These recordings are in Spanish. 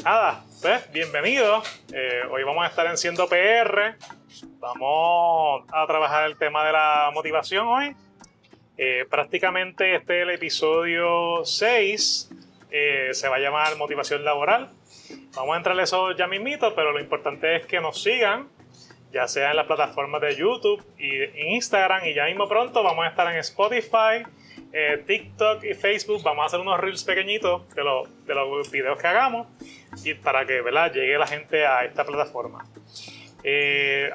Nada, pues bienvenido. Hoy vamos a estar en Siendo PR. Vamos a trabajar el tema de la motivación hoy. Prácticamente este es el episodio 6. Se va a llamar Motivación Laboral. Vamos a entrar a eso ya mismito, pero lo importante es que nos sigan, ya sea en las plataformas de YouTube y en Instagram, y ya mismo pronto vamos a estar en Spotify, TikTok y Facebook. Vamos a hacer unos reels pequeñitos de los videos que hagamos y para que, ¿verdad?, llegue la gente a esta plataforma.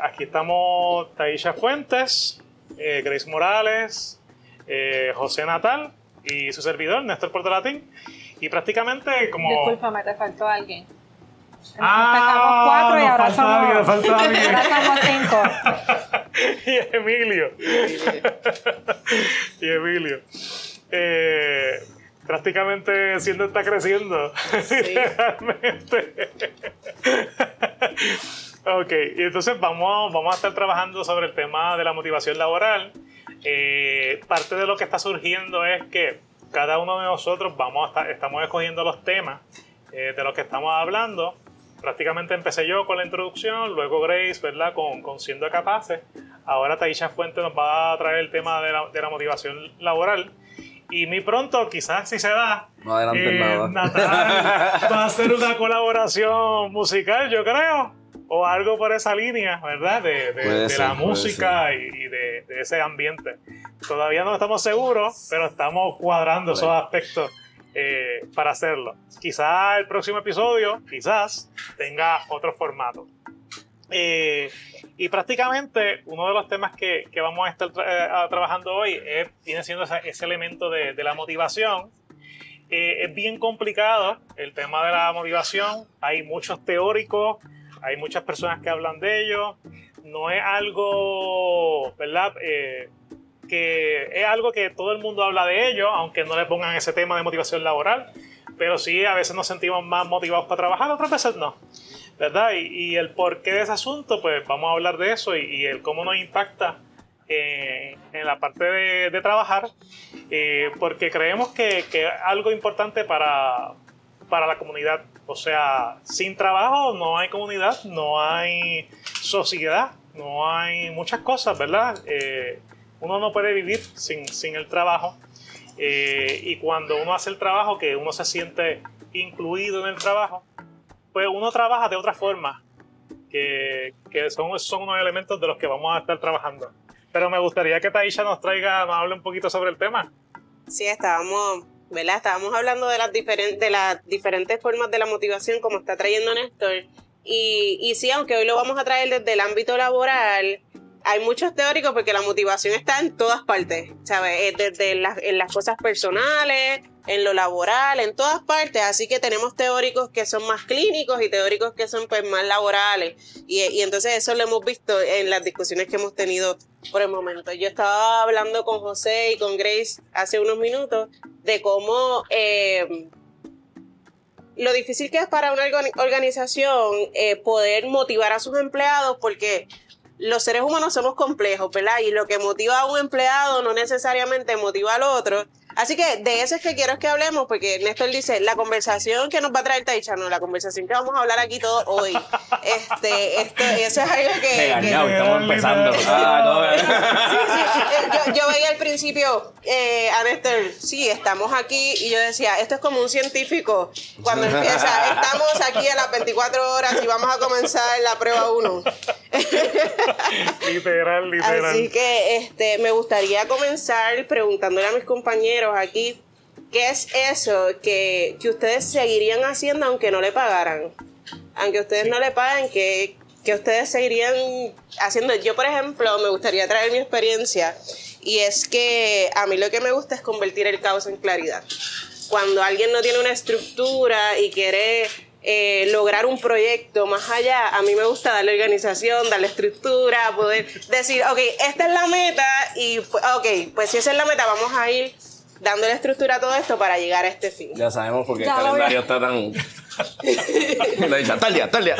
Aquí estamos Taisha Fuentes, Grace Morales, José Natal y su servidor, Néstor Portolatín. Y prácticamente como... Discúlpame, te faltó alguien. Empezamos 4 y ahora somos 5. Y Emilio. Prácticamente Siendo está creciendo. Sí. Realmente. Ok, y entonces vamos a estar trabajando sobre el tema de la motivación laboral. Parte de lo que está surgiendo es que cada uno de nosotros estamos escogiendo los temas de los que estamos hablando. Prácticamente empecé yo con la introducción, luego Grace, ¿verdad?, con Siendo Capaces. Ahora Taisha Fuentes nos va a traer el tema de la motivación laboral. Y muy pronto, quizás si se da, no adelantes nada. Natal va a hacer una colaboración musical, yo creo, o algo por esa línea, ¿verdad? De la música y de ese ambiente. Todavía no estamos seguros, pero estamos cuadrando esos aspectos para hacerlo. Quizás el próximo episodio, tenga otro formato. Y prácticamente uno de los temas que vamos a estar trabajando hoy viene siendo ese elemento de la motivación. Es bien complicado el tema de la motivación. Hay muchos teóricos, hay muchas personas que hablan de ello. No es algo, ¿verdad?, que es algo que todo el mundo habla de ello, aunque no le pongan ese tema de motivación laboral. Pero sí, a veces nos sentimos más motivados para trabajar, otras veces no, ¿verdad? Y el porqué de ese asunto, pues vamos a hablar de eso y el cómo nos impacta en la parte de trabajar, porque creemos que es algo importante para la comunidad. O sea, sin trabajo no hay comunidad, no hay sociedad, no hay muchas cosas, ¿verdad? Uno no puede vivir sin el trabajo. Y cuando uno hace el trabajo, que uno se siente incluido en el trabajo, pues uno trabaja de otra forma, que son unos elementos de los que vamos a estar trabajando. Pero me gustaría que Taisha nos hable un poquito sobre el tema. Sí, estábamos hablando de las diferentes formas de la motivación, como está trayendo Néstor. Y sí, aunque hoy lo vamos a traer desde el ámbito laboral, hay muchos teóricos porque la motivación está en todas partes, ¿sabes? Desde en las cosas personales, en lo laboral, en todas partes. Así que tenemos teóricos que son más clínicos y teóricos que son, pues, más laborales. Y entonces eso lo hemos visto en las discusiones que hemos tenido por el momento. Yo estaba hablando con José y con Grace hace unos minutos de cómo lo difícil que es para una organización poder motivar a sus empleados, porque los seres humanos somos complejos, ¿verdad? Y lo que motiva a un empleado no necesariamente motiva al otro. Así que de eso es que quiero que hablemos, porque Néstor dice, la conversación que nos va a traer Taisha, no, la conversación que vamos a hablar aquí todos hoy. Eso es algo que estamos empezando. Yo veía al principio a Néstor, sí, estamos aquí, y yo decía, esto es como un científico. Cuando empieza, estamos aquí a las 24 horas y vamos a comenzar la prueba 1. Literal. Así que me gustaría comenzar preguntándole a mis compañeros aquí, ¿qué es eso que ustedes seguirían haciendo aunque no le pagaran? Aunque ustedes no le paguen, ¿qué ustedes seguirían haciendo? Yo, por ejemplo, me gustaría traer mi experiencia, y es que a mí lo que me gusta es convertir el caos en claridad. Cuando alguien no tiene una estructura y quiere lograr un proyecto más allá, a mí me gusta darle organización, darle estructura, poder decir, ok, esta es la meta, y ok, pues si esa es la meta, vamos a ir dándole estructura a todo esto para llegar a este fin. Ya sabemos porque el calendario está tan... tal día.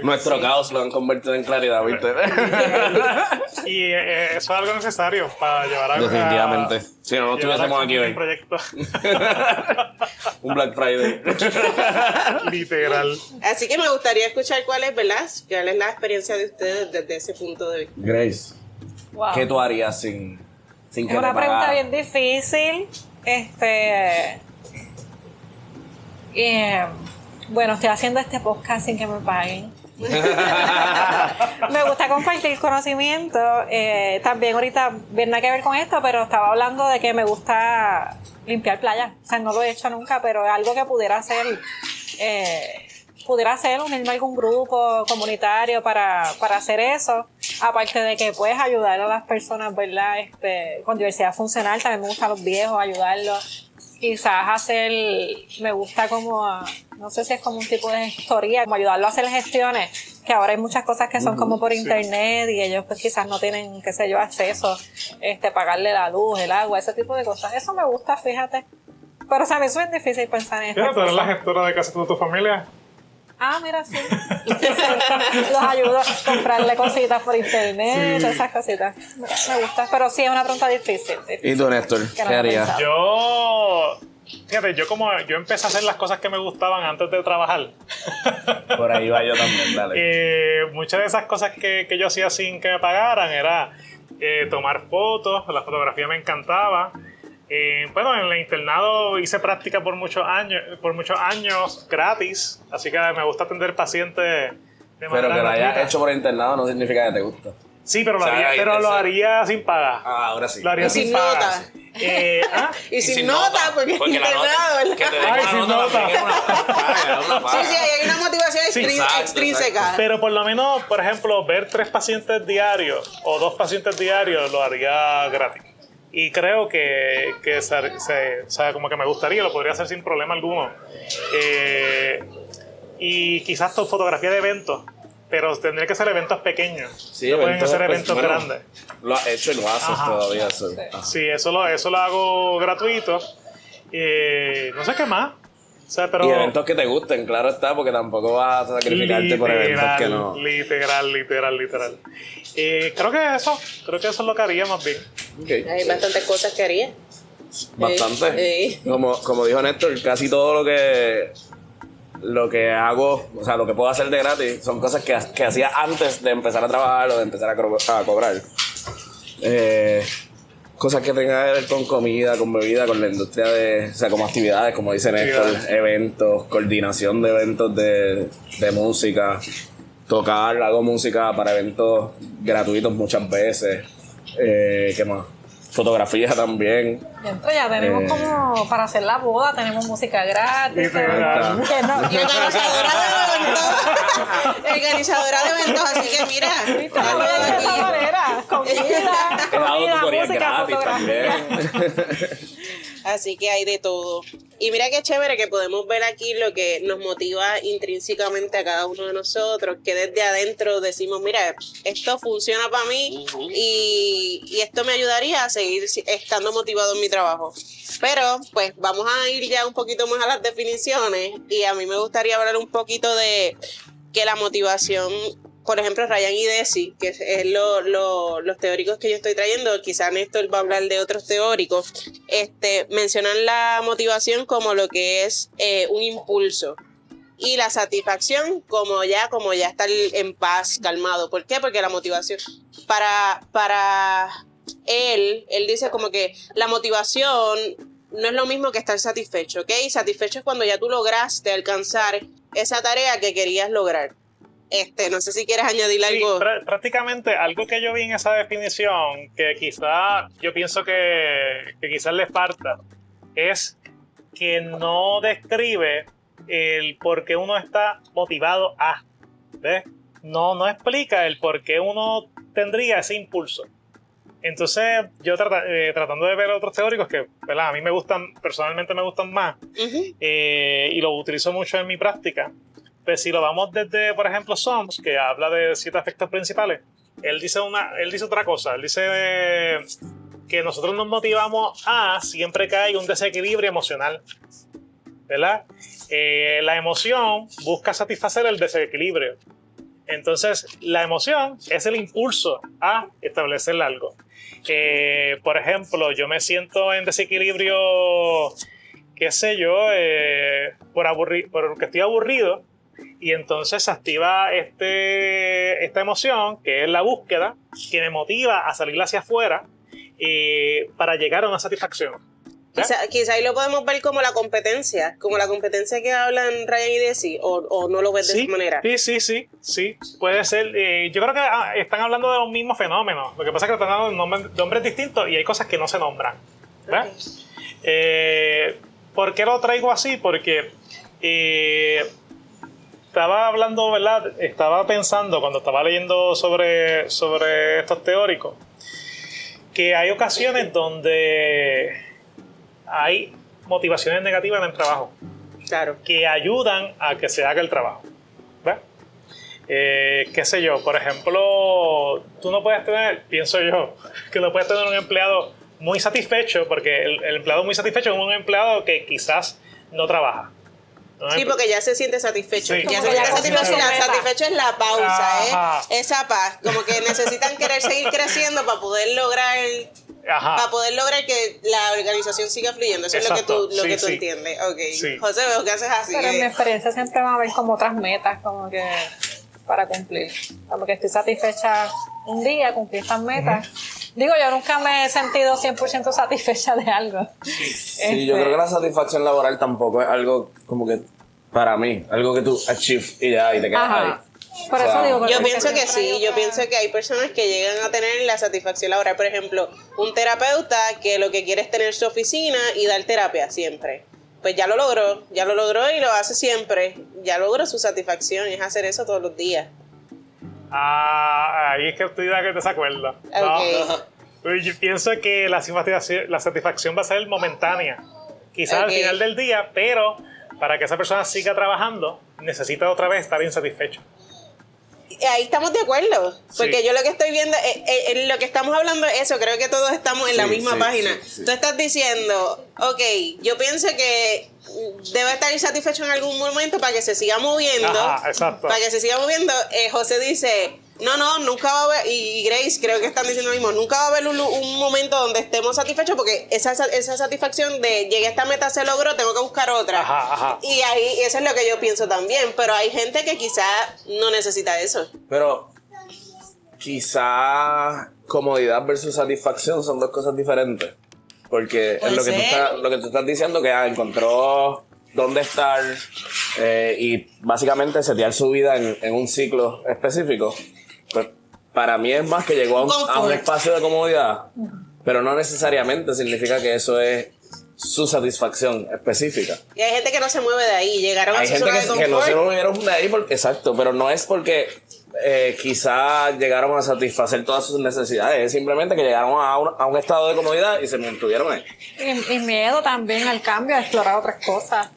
Nuestro caos lo han convertido en claridad, ¿viste? Y eso es algo necesario para llevar a Definitivamente. Si no estuviésemos aquí hoy. Un proyecto. Un Black Friday. Literal. Así que me gustaría escuchar cuál es, ¿verdad? ¿Cuál es la experiencia de ustedes desde ese punto de vista? Grace, Wow. ¿qué tú harías sin que Es te una pregunta pagaran? bien difícil. Bueno, estoy haciendo este podcast sin que me paguen. Me gusta compartir conocimiento. También ahorita viene nada que ver con esto, pero estaba hablando de que me gusta limpiar playas. O sea, no lo he hecho nunca, pero es algo que pudiera hacer. Unirme a algún grupo comunitario para hacer eso. Aparte de que puedes ayudar a las personas, ¿verdad? Con diversidad funcional. También me gustan los viejos, ayudarlos. Quizás me gusta como, no sé si es como un tipo de gestoría, como ayudarlo a hacer gestiones, que ahora hay muchas cosas que son como por internet y ellos pues quizás no tienen, qué sé yo, acceso, pagarle la luz, el agua, ese tipo de cosas. Eso me gusta, fíjate. Pero o sea, a mí es bien difícil pensar en esto. Mira, tú eres la gestora de casi toda tu familia. Ah, mira, sí. Los ayudo a comprarle cositas por internet, esas cositas. Me gusta, pero sí es una pregunta difícil. ¿Y tú, Néstor? Que no ¿Qué he harías? Yo empecé a hacer las cosas que me gustaban antes de trabajar. Por ahí va yo también, dale. Muchas de esas cosas que yo hacía sin que me pagaran era tomar fotos, la fotografía me encantaba. Bueno, en el internado hice práctica por muchos años gratis, así que me gusta atender pacientes de Pero manera que lo hayas gratuita. hecho por internado no significa que te gusta. Sí, pero O sea, lo haría sin pagar. Ah, ahora sí. Lo haría Y sin sin pagar. nota. Y sin nota, porque la internado, nota, ¿verdad? que te den Ay, una sin nota nota. también es una paga. Sí, hay una motivación exacto, extrínseca. Pero por lo menos, por ejemplo, ver 3 pacientes diarios o 2 pacientes diarios lo haría gratis. Y creo que o sea, como que me gustaría, lo podría hacer sin problema alguno. Y quizás fotografía de eventos, pero tendría que ser eventos pequeños. Sí, no pueden ser pues, eventos bueno, grandes. Lo has hecho y lo haces Ajá. todavía. Eso. Ajá. Sí, eso lo hago gratuito. No sé qué más. O sea, pero Y eventos que te gusten, claro está, porque tampoco vas a sacrificarte por eventos que no. Literal. Creo que eso es lo que haría más bien. Okay. Hay bastantes cosas que haría. Bastante. Como dijo Néstor, casi todo lo que hago, o sea, lo que puedo hacer de gratis, son cosas que hacía antes de empezar a trabajar o de empezar a cobrar. Cosas que tengan que ver con comida, con bebida, con la industria o sea, como actividades, como dice Néstor, eventos, coordinación de eventos de música, hago música para eventos gratuitos muchas veces. ¿Qué más? Fotografía también. Y entonces ya tenemos como para hacer la boda, tenemos música gratis. Literal. Que no, Y organizadora de eventos, así que mira. la voy a hacer de esa manera. He dado Comida, tutorías música, gratis fotografía. también. Así que hay de todo. Y mira qué chévere que podemos ver aquí lo que nos motiva intrínsecamente a cada uno de nosotros, que desde adentro decimos, mira, esto funciona para mí y esto me ayudaría a seguir estando motivado en mi trabajo. Pero pues vamos a ir ya un poquito más a las definiciones y a mí me gustaría hablar un poquito de que la motivación, por ejemplo, Ryan y Desi, que es los teóricos que yo estoy trayendo, quizá Néstor va a hablar de otros teóricos, mencionan la motivación como lo que es un impulso y la satisfacción como ya estar en paz, calmado. ¿Por qué? Porque la motivación para él dice como que la motivación no es lo mismo que estar satisfecho, ¿ok? Satisfecho es cuando ya tú lograste alcanzar esa tarea que querías lograr. No sé si quieres añadir algo. Sí, prácticamente algo que yo vi en esa definición, que quizá yo pienso que quizás le falta, es que no describe el por qué uno está motivado a. ¿Ves? No explica el por qué uno tendría ese impulso. Entonces, yo tratando de ver otros teóricos que, ¿verdad?, a mí personalmente me gustan más, y lo utilizo mucho en mi práctica. Pues si lo vamos desde, por ejemplo, Soms, que habla de 7 aspectos principales, él dice otra cosa. Él dice que nosotros nos motivamos a siempre que hay un desequilibrio emocional. ¿verdad? La emoción busca satisfacer el desequilibrio. Entonces, la emoción es el impulso a establecer algo. Por ejemplo, yo me siento en desequilibrio, qué sé yo, porque estoy aburrido, y entonces se activa esta emoción, que es la búsqueda, que me motiva a salir hacia afuera para llegar a una satisfacción. Quizá ahí lo podemos ver como la competencia que hablan Ryan y Desi, o no lo ves de esa manera. Sí, puede ser. Yo creo que están hablando de los mismos fenómenos. Lo que pasa es que están dando nombres distintos y hay cosas que no se nombran. Okay. ¿Por qué lo traigo así? Porque estaba hablando, ¿verdad? Estaba pensando cuando estaba leyendo sobre estos teóricos que hay ocasiones donde hay motivaciones negativas en el trabajo. Claro. Que ayudan a que se haga el trabajo. ¿Ves? Qué sé yo, por ejemplo, tú no puedes tener, pienso yo, que no puedes tener un empleado muy satisfecho, porque el empleado muy satisfecho es un empleado que quizás no trabaja. Sí, porque ya se siente satisfecho. Sí. Ya se siente satisfecho, y la satisfecho es la pausa, esa paz. Como que necesitan querer seguir creciendo para poder lograr que la organización siga fluyendo. Eso Exacto. Es lo que tú entiendes. Okay. Sí. José, veo que haces así. Pero en mi experiencia siempre va a haber como otras metas, como que para cumplir. Como que estoy satisfecha un día, cumplí estas metas. Digo, yo nunca me he sentido 100% satisfecha de algo. Sí, yo creo que la satisfacción laboral tampoco es algo como que, para mí, algo que tú achieve y ya, y te quedas ahí. Por eso digo, yo pienso que sí, yo pienso que hay personas que llegan a tener la satisfacción laboral. Por ejemplo, un terapeuta que lo que quiere es tener su oficina y dar terapia siempre. Pues ya lo logró y lo hace siempre. Ya logró su satisfacción, es hacer eso todos los días. Ahí es que estoy de desacuerdo. Okay. No. Yo pienso que la satisfacción va a ser momentánea. Quizás al final del día, pero para que esa persona siga trabajando, necesita otra vez estar insatisfecho. Ahí estamos de acuerdo, porque yo lo que estoy viendo, en lo que estamos hablando es eso, creo que todos estamos en la misma página. Sí. Tú estás diciendo, ok, yo pienso que debe estar insatisfecho en algún momento para que se siga moviendo. Ajá, exacto. Para que se siga moviendo, José dice, no, nunca va a haber, y Grace creo que están diciendo lo mismo, nunca va a haber un momento donde estemos satisfechos, porque esa satisfacción de llegué a esta meta, se logró, tengo que buscar otra. Ajá. Y ahí eso es lo que yo pienso también, pero hay gente que quizá no necesita eso. Pero quizá comodidad versus satisfacción son dos cosas diferentes, porque es lo que tú estás diciendo, que encontró dónde estar y básicamente setear su vida en un ciclo específico. Pues para mí es más que llegó a un espacio de comodidad, pero no necesariamente significa que eso es su satisfacción específica. Y hay gente que no se mueve de ahí, llegaron a su zona de confort. Hay gente que no se movieron de ahí, exacto, pero no es porque quizá llegaron a satisfacer todas sus necesidades, es simplemente que llegaron a un estado de comodidad y se mantuvieron ahí. Y miedo también al cambio, a explorar otras cosas.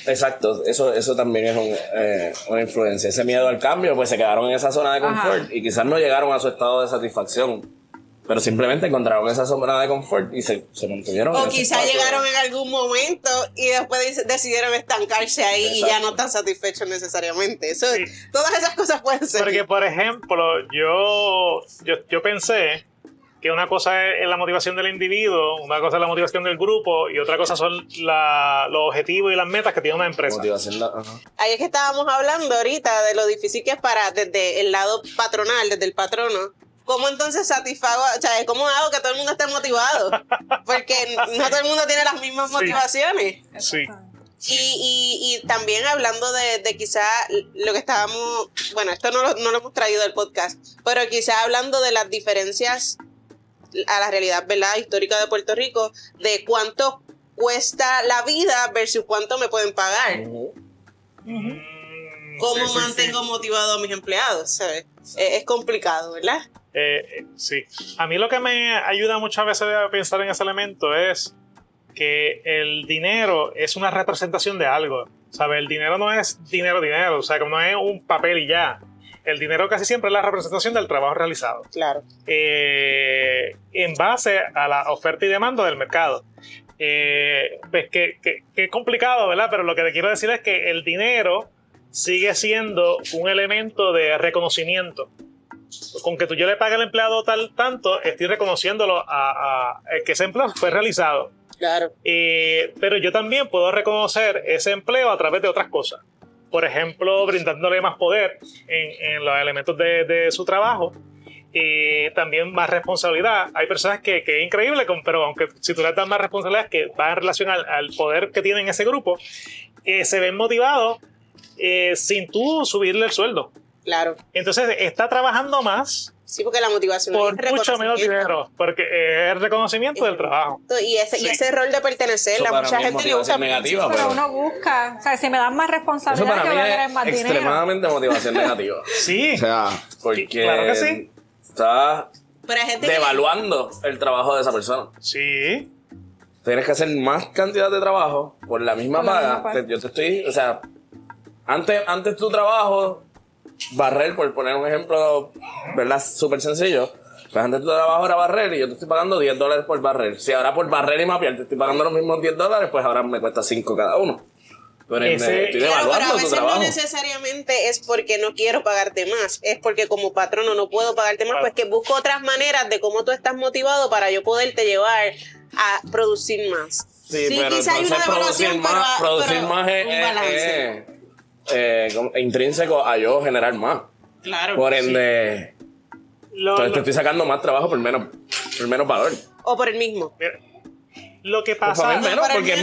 Exacto, eso también es una influencia. Ese miedo al cambio, pues se quedaron en esa zona de confort y quizás no llegaron a su estado de satisfacción, pero simplemente encontraron esa zona de confort y se mantuvieron. O quizás llegaron en algún momento y después decidieron estancarse ahí. Exacto. Y ya no están satisfechos necesariamente. Eso, sí. Todas esas cosas pueden ser. Porque, por ejemplo, yo pensé que una cosa es la motivación del individuo, una cosa es la motivación del grupo y otra cosa son los objetivos y las metas que tiene una empresa. Ahí es que estábamos hablando ahorita de lo difícil que es desde el lado patronal, desde el patrono. ¿Cómo entonces satisfago? O sea, ¿cómo hago que todo el mundo esté motivado? Porque no todo el mundo tiene las mismas motivaciones. Sí. Y también hablando de quizá lo que estábamos... Bueno, esto no lo hemos traído del podcast, pero quizá hablando de las diferencias a la realidad, ¿verdad?, histórica de Puerto Rico, de cuánto cuesta la vida versus cuánto me pueden pagar. ¿Cómo mantengo motivado a mis empleados? ¿Sabes? Es complicado, ¿verdad? Sí. A mí lo que me ayuda muchas veces a pensar en ese elemento es que el dinero es una representación de algo. ¿Sabes? El dinero no es dinero. O sea, que no es un papel y ya. El dinero casi siempre es la representación del trabajo realizado. Claro. En base a la oferta y demanda del mercado. pues que es complicado, ¿verdad? Pero lo que te quiero decir es que el dinero sigue siendo un elemento de reconocimiento. Con que yo le pague al empleado tanto, estoy reconociéndolo a que ese empleo fue realizado. Claro. Pero yo también puedo reconocer ese empleo a través de otras cosas. Por ejemplo, brindándole más poder en los elementos de su trabajo. También más responsabilidad. Hay personas que es increíble, pero aunque si tú les das más responsabilidad que va en relación al poder que tienen ese grupo, se ven motivados sin tú subirle el sueldo. Claro. Entonces está trabajando más. Sí, porque la motivación por es mucho menos dinero, porque es el reconocimiento del trabajo. Y ese rol de pertenecer, Eso a mucha gente le gusta. Negativa, pero uno busca, o sea, si me dan más responsabilidad, yo voy a querer más dinero. Extremadamente motivación negativa. Sí. O sea, porque claro que sí. Estás Gente devaluando el trabajo de esa persona. Sí. Tienes que hacer más cantidad de trabajo por la misma paga. Yo te estoy, o sea, antes tu trabajo, barrer, por poner un ejemplo, ¿verdad? Súper sencillo. Pues antes tu trabajo era barrer y yo te estoy pagando $10 por barrer. Si ahora por barrer y mapear te estoy pagando los mismos $10, pues ahora me cuesta 5 cada uno. Pero estoy devaluando pero a tu veces trabajo. no necesariamente es porque no quiero pagarte más, es porque como patrono no puedo pagarte más, pues que busco otras maneras de cómo tú estás motivado para yo poderte llevar a producir más. Sí, pero quizá hay una devaluación, producir más es intrínseco a yo generar más. Claro. Por ende, entonces te estoy sacando más trabajo por menos valor. O por el mismo. Mira, lo que pasa es menos porque es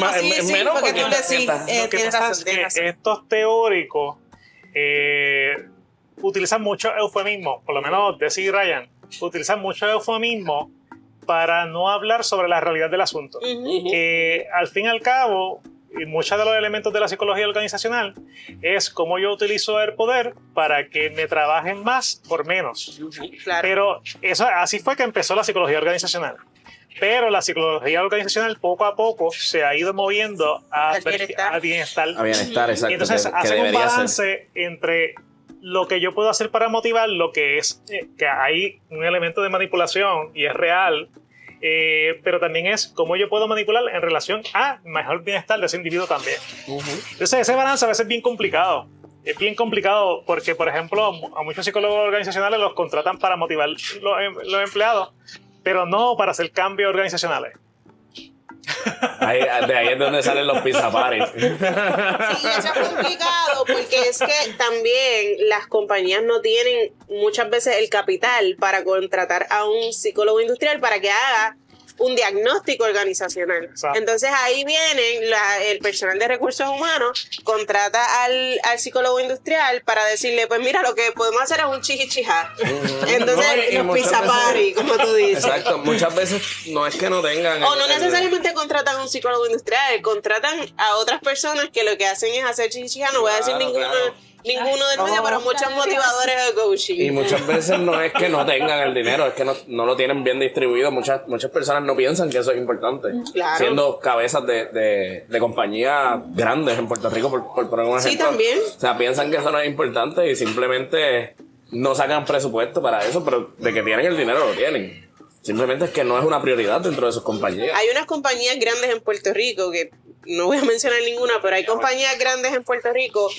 menos porque porque tú le decís, lo que pasa es que estos teóricos utilizan mucho eufemismo, por lo menos Desi y Ryan utilizan mucho eufemismo para no hablar sobre la realidad del asunto. Al fin y al cabo, muchos de los elementos de la psicología organizacional es cómo yo utilizo el poder para que me trabajen más por menos. Claro. Pero así fue que empezó la psicología organizacional. Pero la psicología organizacional poco a poco se ha ido moviendo a bienestar. A bienestar, exacto. Y entonces hacen un balance entre lo que yo puedo hacer para motivar, lo que es que hay un elemento de manipulación y es real, pero también es cómo yo puedo manipular en relación a mejor bienestar de ese individuo también. Entonces ese balance a veces es bien complicado. Es bien complicado porque, por ejemplo, a muchos psicólogos organizacionales los contratan para motivar los empleados, pero no para hacer cambios organizacionales. De ahí es donde salen los pizza parties. Sí, eso es complicado porque es que también las compañías no tienen muchas veces el capital para contratar a un psicólogo industrial para que haga un diagnóstico organizacional. Exacto. Entonces ahí vienen el personal de recursos humanos, contrata al psicólogo industrial para decirle, pues mira, lo que podemos hacer es un chichichá. Entonces los pizza party, como tú dices. Exacto, muchas veces no es que no tengan... O no necesariamente contratan a un psicólogo industrial, contratan a otras personas que lo que hacen es hacer chichichá, no voy a decir ninguno del medio, pero muchos motivadores de coaching. Y muchas veces no es que no tengan el dinero, es que no lo tienen bien distribuido. Muchas personas no piensan que eso es importante. Claro. Siendo cabezas de compañías grandes en Puerto Rico, por poner un ejemplo. Sí, también. O sea, piensan que eso no es importante y simplemente no sacan presupuesto para eso, pero de que tienen el dinero lo tienen. Simplemente es que no es una prioridad dentro de sus compañías. Hay unas compañías grandes en Puerto Rico, que no voy a mencionar ninguna, pero hay compañías grandes en Puerto Rico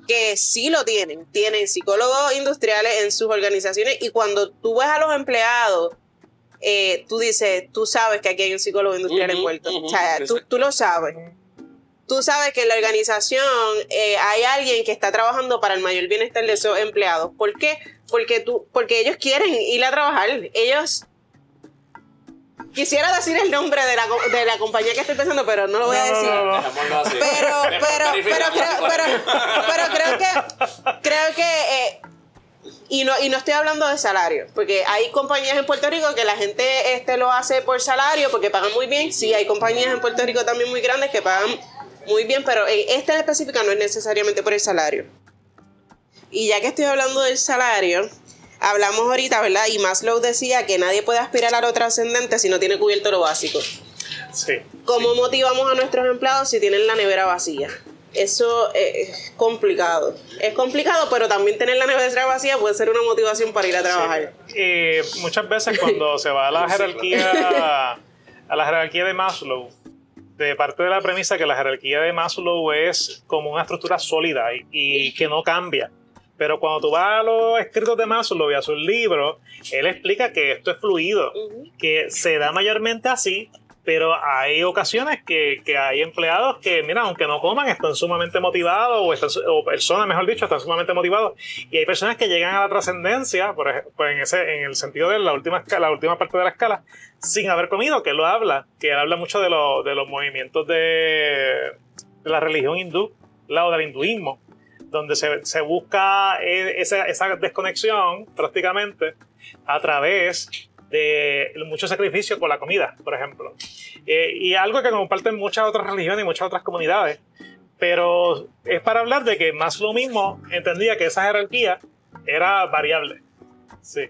que sí lo tienen psicólogos industriales en sus organizaciones, y cuando tú ves a los empleados, tú sabes que aquí hay un psicólogo industrial envuelto. O sea, tú lo sabes. Tú sabes que en la organización hay alguien que está trabajando para el mayor bienestar de esos empleados. ¿Por qué? Porque ellos quieren ir a trabajar. Ellos... Quisiera decir el nombre de la compañía que estoy pensando, pero no lo voy a decir. Pero creo que y no estoy hablando de salario, porque hay compañías en Puerto Rico que la gente lo hace por salario porque pagan muy bien. Sí, hay compañías en Puerto Rico también muy grandes que pagan muy bien, pero esta en específica no es necesariamente por el salario. Y ya que estoy hablando del salario, hablamos ahorita, ¿verdad? Y Maslow decía que nadie puede aspirar a lo trascendente si no tiene cubierto lo básico. Sí. ¿Cómo motivamos a nuestros empleados si tienen la nevera vacía? Eso es complicado. Es complicado, pero también tener la nevera vacía puede ser una motivación para ir a trabajar. Muchas veces cuando se va a la jerarquía de Maslow, de parte de la premisa que la jerarquía de Maslow es como una estructura sólida y que no cambia. Pero cuando tú vas a los escritos de Maslow y a sus libros, él explica que esto es fluido, que se da mayormente así, pero hay ocasiones que hay empleados que, mira, aunque no coman, están sumamente motivados, o personas, mejor dicho, están sumamente motivados. Y hay personas que llegan a la trascendencia, por ejemplo, en el sentido de la última parte de la escala, sin haber comido, que él habla mucho de los movimientos de la religión hindú, o del hinduismo, donde se busca esa desconexión prácticamente a través de mucho sacrificio por la comida, por ejemplo. Y algo que comparten muchas otras religiones y muchas otras comunidades, pero es para hablar de que Maslow mismo entendía que esa jerarquía era variable. Sí.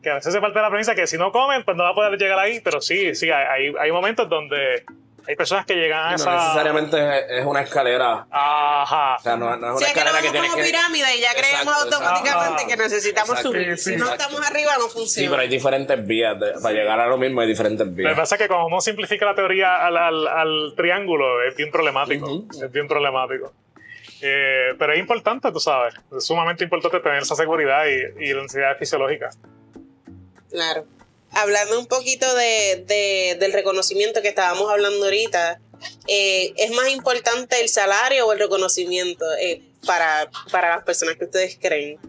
Que a veces se falta la premisa que si no comen, pues no va a poder llegar ahí, pero sí, hay momentos donde hay personas que llegan a esa... No necesariamente es una escalera. Ajá. O sea, no es una escalera que tiene como pirámide y ya creemos automáticamente que necesitamos subir. Sí, si no estamos arriba, no funciona. Sí, pero hay diferentes vías. Para llegar a lo mismo hay diferentes Lo que vías. pasa es que cuando uno simplifica la teoría al triángulo, es bien problemático. Es bien problemático. Pero es importante, tú sabes. Es sumamente importante tener esa seguridad y la necesidad fisiológica. Claro. Hablando un poquito del reconocimiento que estábamos hablando ahorita, ¿es más importante el salario o el reconocimiento para las personas que ustedes creen?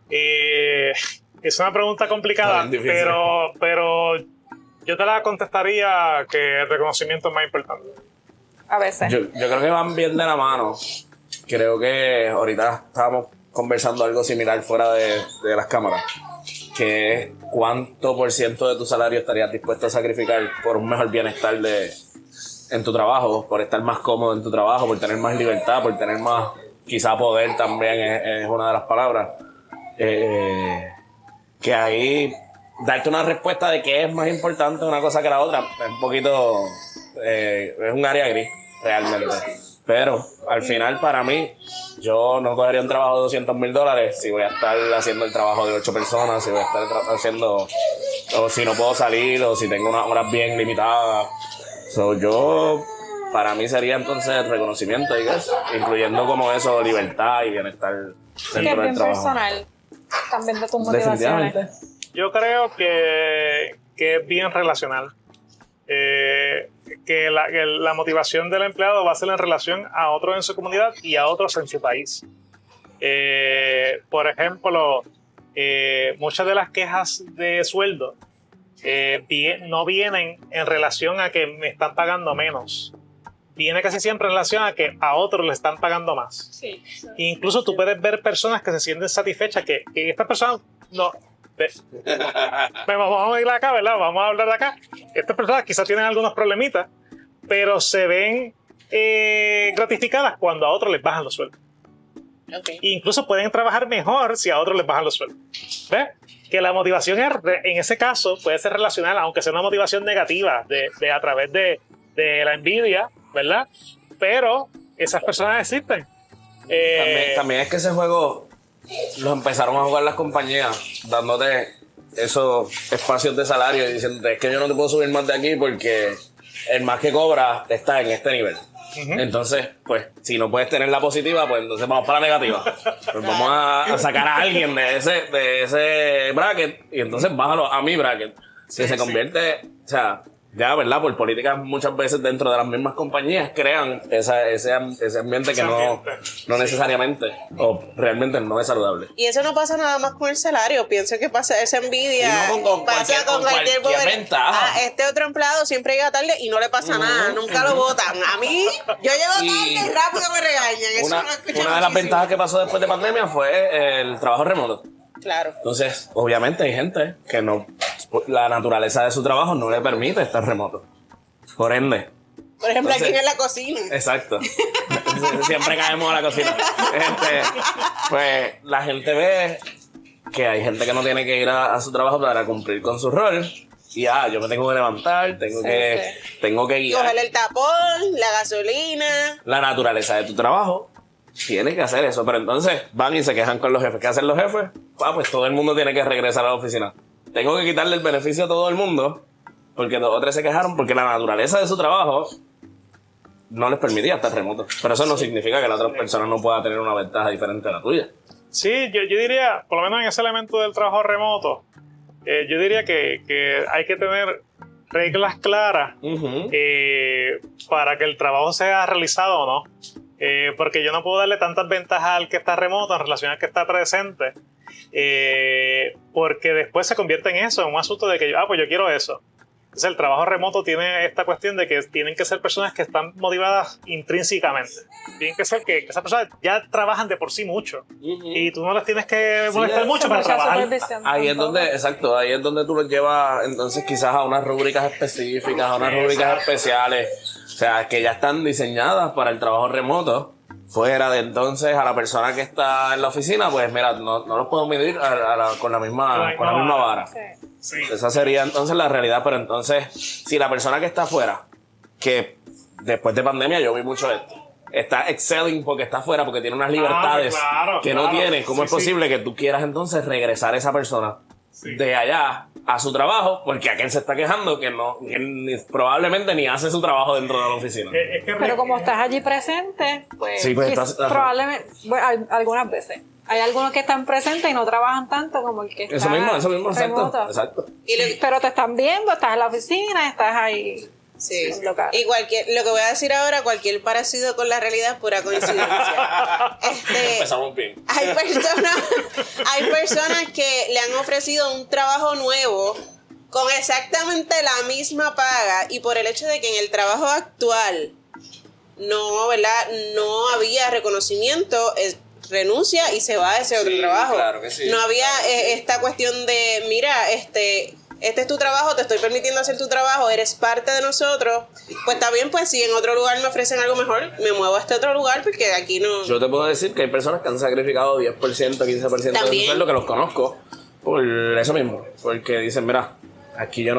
Es una pregunta complicada, pero yo te la contestaría que el reconocimiento es más importante. A veces. Yo creo que van bien de la mano. Creo que ahorita estábamos conversando algo similar fuera de las cámaras, que es cuánto por ciento de tu salario estarías dispuesto a sacrificar por un mejor bienestar en tu trabajo, por estar más cómodo en tu trabajo, por tener más libertad, por tener más, quizá poder también es una de las palabras. Que ahí darte una respuesta de qué es más importante una cosa que la otra es un poquito, es un área gris realmente. Pero al final, para mí, yo no cogería un trabajo de $200,000 si voy a estar haciendo el trabajo de 8 personas, si voy a estar haciendo, o si no puedo salir, o si tengo unas horas bien limitadas. Para mí sería entonces el reconocimiento, incluyendo como eso, libertad y bienestar Que es bien personal, también de tus motivaciones. Yo creo que es bien relacional. Que la motivación del empleado va a ser en relación a otros en su comunidad y a otros en su país. Por ejemplo, muchas de las quejas de sueldo no vienen en relación a que me están pagando menos. Viene casi siempre en relación a que a otros le están pagando más. Sí. Incluso tú puedes ver personas que se sienten satisfechas, que estas personas no... Vamos a ir acá, ¿verdad? Vamos a hablar de acá. Estas personas quizás tienen algunos problemitas, pero se ven gratificadas cuando a otros les bajan los sueldos. Okay. Incluso pueden trabajar mejor si a otros les bajan los sueldos. ¿Ves? Que la motivación en ese caso puede ser relacional, aunque sea una motivación negativa de a través de la envidia, ¿verdad? Pero esas personas existen. También es que ese juego los empezaron a jugar las compañías, dándote esos espacios de salario y diciéndote, es que yo no te puedo subir más de aquí porque el más que cobra está en este nivel. Entonces, pues, si no puedes tener la positiva, pues entonces vamos para la negativa. Pues vamos a sacar a alguien de ese bracket y entonces bájalo a mi bracket. Que se convierte, o sea, ya, ¿verdad? Por políticas muchas veces dentro de las mismas compañías crean ese ambiente que no necesariamente o realmente no es saludable. Y eso no pasa nada más con el salario. Pienso que pasa esa envidia. Y no pasa con cualquier ventaja. Este otro empleado siempre llega tarde y no le pasa nada. Nunca lo votan. A mí, yo llego tarde y rápido me regañan. Eso no escucho una de las ventajas que pasó después de pandemia fue el trabajo remoto. Claro. Entonces, obviamente hay gente que no, la naturaleza de su trabajo no le permite estar remoto. Por ende. Por ejemplo, Entonces, aquí en la cocina. Exacto. Siempre caemos a la cocina. Pues la gente ve que hay gente que no tiene que ir a su trabajo para cumplir con su rol. Y yo me tengo que levantar, tengo que guiar. Coger el tapón, la gasolina. La naturaleza de tu trabajo tiene que hacer eso, pero entonces van y se quejan con los jefes. ¿Qué hacen los jefes? Pues todo el mundo tiene que regresar a la oficina. Tengo que quitarle el beneficio a todo el mundo porque 2 o 3 se quejaron porque la naturaleza de su trabajo no les permitía estar remoto. Pero eso no significa que la otra persona no pueda tener una ventaja diferente a la tuya. Sí, yo diría, por lo menos en ese elemento del trabajo remoto, yo diría que hay que tener reglas claras para que el trabajo sea realizado o no. Porque yo no puedo darle tantas ventajas al que está remoto en relación al que está presente, porque después se convierte en eso, en un asunto de que pues yo quiero eso. Entonces el trabajo remoto tiene esta cuestión de que tienen que ser personas que están motivadas intrínsecamente. Tienen que ser que esas personas ya trabajan de por sí mucho y tú no las tienes que molestar mucho para trabajar. Ahí es donde, exacto, ahí es donde tú los llevas entonces quizás a unas rúbricas específicas, a unas rúbricas especiales, o sea, que ya están diseñadas para el trabajo remoto. Fuera de entonces a la persona que está en la oficina, pues mira, no los puedo medir con la misma vara. Sí. Esa sería entonces la realidad, pero entonces si la persona que está afuera, que después de pandemia yo vi mucho esto, está excelling porque está afuera, porque tiene unas libertades que no tiene, ¿cómo es posible que tú quieras entonces regresar a esa persona de allá a su trabajo? Porque aquel se está quejando que probablemente ni hace su trabajo dentro de la oficina. Pero como estás allí presente, pues, probablemente, algunas veces. Hay algunos que están presentes y no trabajan tanto como el que está Eso mismo, exacto. Pero te están viendo, estás en la oficina, estás ahí. Sí. Local. Y lo que voy a decir ahora, cualquier parecido con la realidad es pura coincidencia. Empezamos bien. Hay personas que le han ofrecido un trabajo nuevo con exactamente la misma paga, y por el hecho de que en el trabajo actual no había reconocimiento, renuncia y se va a ese otro trabajo. Claro que sí. No había esta cuestión de, mira, este es tu trabajo, te estoy permitiendo hacer tu trabajo, eres parte de nosotros. Pues está bien, pues si en otro lugar me ofrecen algo mejor, me muevo a este otro lugar porque aquí no. Yo te puedo decir que hay personas que han sacrificado 10%, 15% de su sueldo, que los conozco, por eso mismo. Porque dicen, mira, aquí yo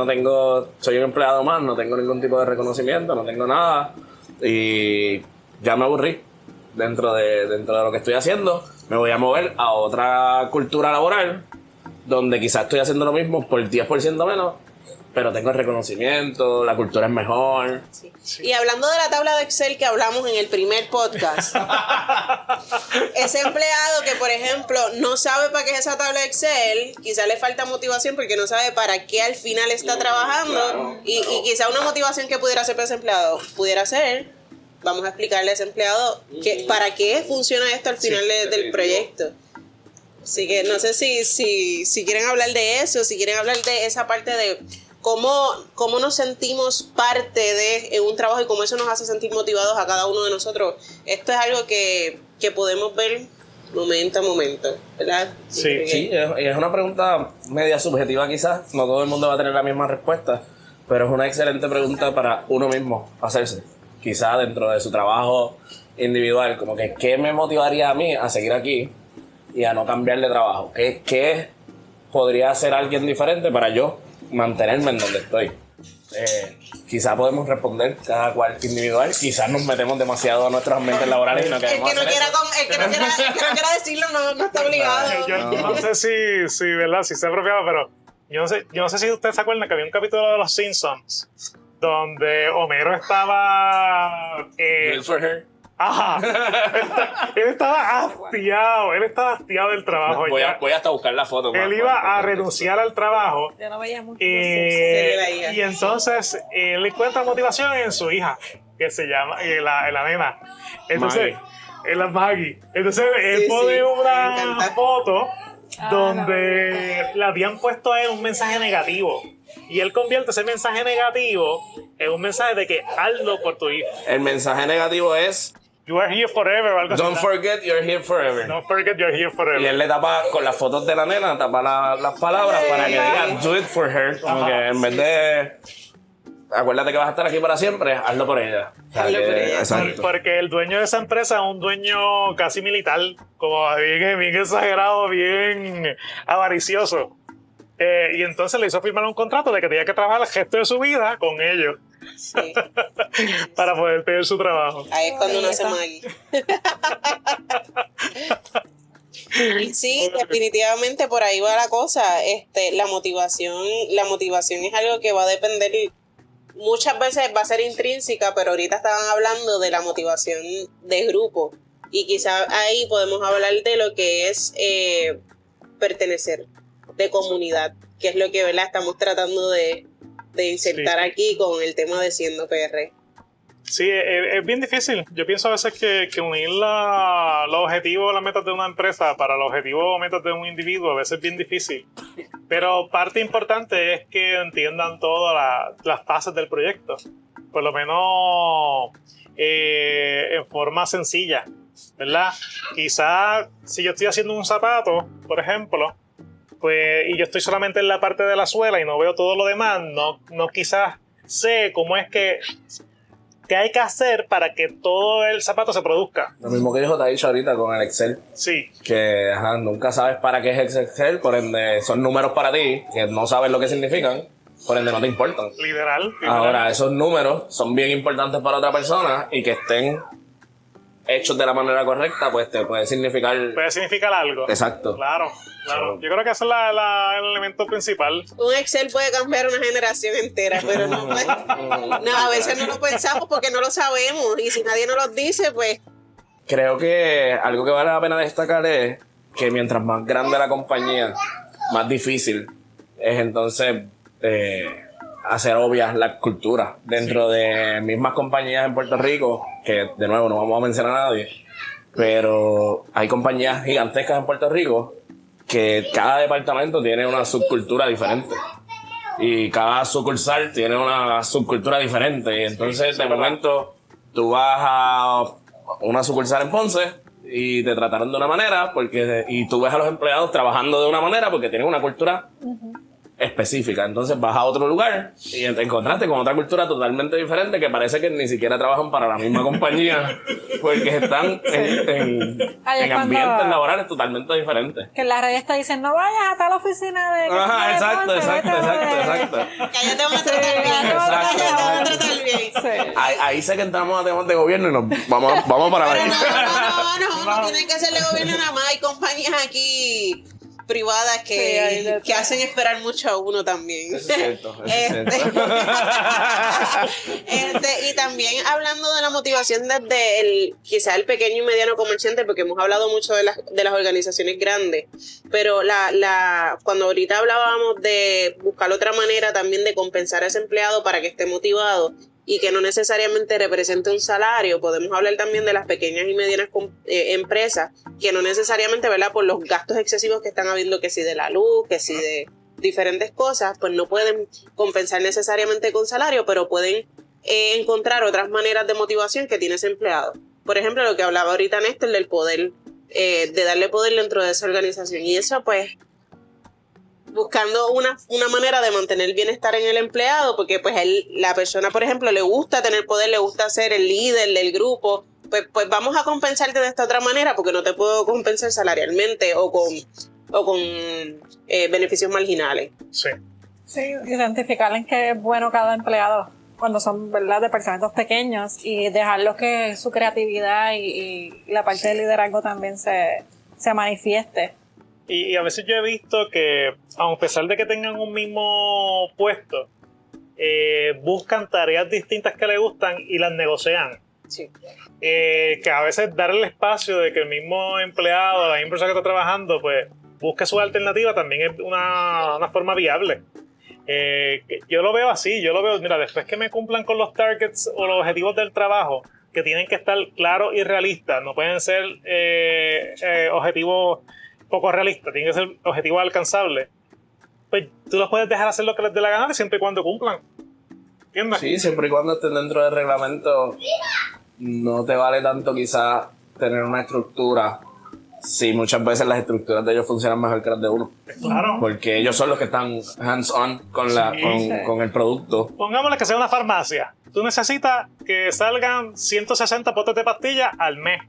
soy un empleado más, no tengo ningún tipo de reconocimiento, no tengo nada, y ya me aburrí dentro de lo que estoy haciendo. Me voy a mover a otra cultura laboral donde quizás estoy haciendo lo mismo por 10% menos, pero tengo el reconocimiento, la cultura es mejor. Sí. Y hablando de la tabla de Excel que hablamos en el primer podcast, ese empleado que, por ejemplo, no sabe para qué es esa tabla de Excel, quizás le falta motivación porque no sabe para qué al final está trabajando, y quizás una motivación que pudiera ser para ese empleado pudiera ser, vamos a explicarle a ese empleado para qué funciona esto al final del proyecto. Así que no sé si quieren hablar de eso, si quieren hablar de esa parte de cómo nos sentimos parte de un trabajo y cómo eso nos hace sentir motivados a cada uno de nosotros. Esto es algo que podemos ver momento a momento, ¿verdad? Sí, es una pregunta media subjetiva quizás, no todo el mundo va a tener la misma respuesta, pero es una excelente pregunta para uno mismo hacerse. Quizás dentro de su trabajo individual, como que ¿qué me motivaría a mí a seguir aquí y a no cambiar de trabajo? ¿Qué podría hacer alguien diferente para yo mantenerme en donde estoy? Quizás podemos responder cada cual individual, quizás nos metemos demasiado a nuestros ambientes laborales y no queremos el que no quiera decirlo no está obligado. Yo no sé si ¿verdad? Si sea apropiado, pero yo no sé si ustedes se acuerdan que había un capítulo de Los Simpsons donde Homero estaba Good for her. Ajá. Él estaba hastiado del trabajo. Voy hasta buscar la foto. Él iba a renunciar al trabajo. Yo no veía mucho. Y entonces él encuentra motivación en su hija, que se llama la nena. Entonces, en la Maggie. Entonces él pone una foto donde le habían puesto a él un mensaje negativo. Y él convierte ese mensaje negativo en un mensaje de que hazlo por tu hijo. El mensaje negativo es You are here forever. Algo Don't así, forget you're here forever. Don't forget you're here forever. Y él le tapa con las fotos de la nena, tapa las palabras para que diga do it for her. Como que en vez de acuérdate que vas a estar aquí para siempre, hazlo por ella. Hazlo por ella. Exacto. Porque el dueño de esa empresa es un dueño casi militar, como bien exagerado, bien avaricioso. Y entonces le hizo firmar un contrato de que tenía que trabajar el resto de su vida con ellos. Sí. Para poder tener su trabajo. Ahí es cuando uno hace Maggie. Sí, definitivamente por ahí va la cosa. La motivación es algo que va a depender, muchas veces va a ser intrínseca, pero ahorita estaban hablando de la motivación de grupo y quizá ahí podemos hablar de lo que es pertenecer, de comunidad, que es lo que, ¿verdad?, estamos tratando de insertar aquí con el tema de Siendo PR. Sí, es bien difícil. Yo pienso a veces que unir los objetivos o las metas de una empresa para los objetivos o metas de un individuo a veces es bien difícil. Pero parte importante es que entiendan todas las fases del proyecto. Por lo menos en forma sencilla, ¿verdad? Quizás si yo estoy haciendo un zapato, por ejemplo, pues, y yo estoy solamente en la parte de la suela y no veo todo lo demás, no quizás sé cómo es que... ¿Qué hay que hacer para que todo el zapato se produzca? Lo mismo que dijo te ha dicho ahorita con el Excel. Sí. Que nunca sabes para qué es el Excel, por ende son números para ti, que no sabes lo que significan, por ende no te importan. Literal. Ahora, esos números son bien importantes para otra persona y que estén hechos de la manera correcta, pues te puede significar... Puede significar algo. Exacto. Claro. Yo creo que ese es el elemento principal. Un Excel puede cambiar una generación entera, pero no, pues, no, a veces no lo pensamos porque no lo sabemos y si nadie nos lo dice, pues... Creo que algo que vale la pena destacar es que mientras más grande la compañía, más difícil es entonces hacer obvias las culturas. Dentro de mismas compañías en Puerto Rico, que de nuevo no vamos a mencionar a nadie, pero hay compañías gigantescas en Puerto Rico que cada departamento tiene una subcultura diferente. Y cada sucursal tiene una subcultura diferente. Y entonces, de momento, tú vas a una sucursal en Ponce y te trataron de una manera y tú ves a los empleados trabajando de una manera porque tienen una cultura específica. Entonces vas a otro lugar y te encontraste con otra cultura totalmente diferente que parece que ni siquiera trabajan para la misma compañía porque están en ambientes laborales totalmente diferentes. Que en las redes te dicen no vayas a tal oficina de... Ajá, exacto. Cállate, vamos a tratar bien. Sí. Ahí sé que entramos a temas de gobierno y nos vamos para Pero allá. no tienen que hacerle gobierno nada más. Hay compañías aquí privadas que hacen esperar mucho a uno también. Eso es cierto. Y también hablando de la motivación desde quizá el pequeño y mediano comerciante, porque hemos hablado mucho de las organizaciones grandes, pero cuando ahorita hablábamos de buscar otra manera también de compensar a ese empleado para que esté motivado y que no necesariamente represente un salario, podemos hablar también de las pequeñas y medianas empresas que no necesariamente, ¿verdad?, por los gastos excesivos que están habiendo, que si de la luz, que si de diferentes cosas, pues no pueden compensar necesariamente con salario, pero pueden encontrar otras maneras de motivación que tiene ese empleado. Por ejemplo, lo que hablaba ahorita Néstor del poder, de darle poder dentro de esa organización. Y eso, pues, buscando una manera de mantener el bienestar en el empleado, porque pues la persona, por ejemplo, le gusta tener poder, le gusta ser el líder del grupo, pues vamos a compensarte de esta otra manera, porque no te puedo compensar salarialmente o con beneficios marginales. Sí. Sí, identificar en qué es bueno cada empleado cuando son, ¿verdad?, departamentos pequeños y dejarlos que su creatividad y la parte del liderazgo también se manifieste. Y a veces yo he visto que, a pesar de que tengan un mismo puesto, buscan tareas distintas que les gustan y las negocian. Sí. Que a veces dar el espacio de que el mismo empleado, la misma persona que está trabajando, pues busque su alternativa también es una forma viable. Yo lo veo así, mira, después que me cumplan con los targets o los objetivos del trabajo, que tienen que estar claros y realistas, no pueden ser objetivos poco realistas, tienen que ser objetivos alcanzables, pues tú los puedes dejar hacer lo que les dé la gana siempre y cuando cumplan. ¿Entiendes? Sí, siempre y cuando estén dentro del reglamento, no te vale tanto quizás tener una estructura si muchas veces las estructuras de ellos funcionan mejor que las de uno. Claro. Porque ellos son los que están hands-on con el producto. Pongámosle que sea una farmacia. Tú necesitas que salgan 160 potes de pastillas al mes.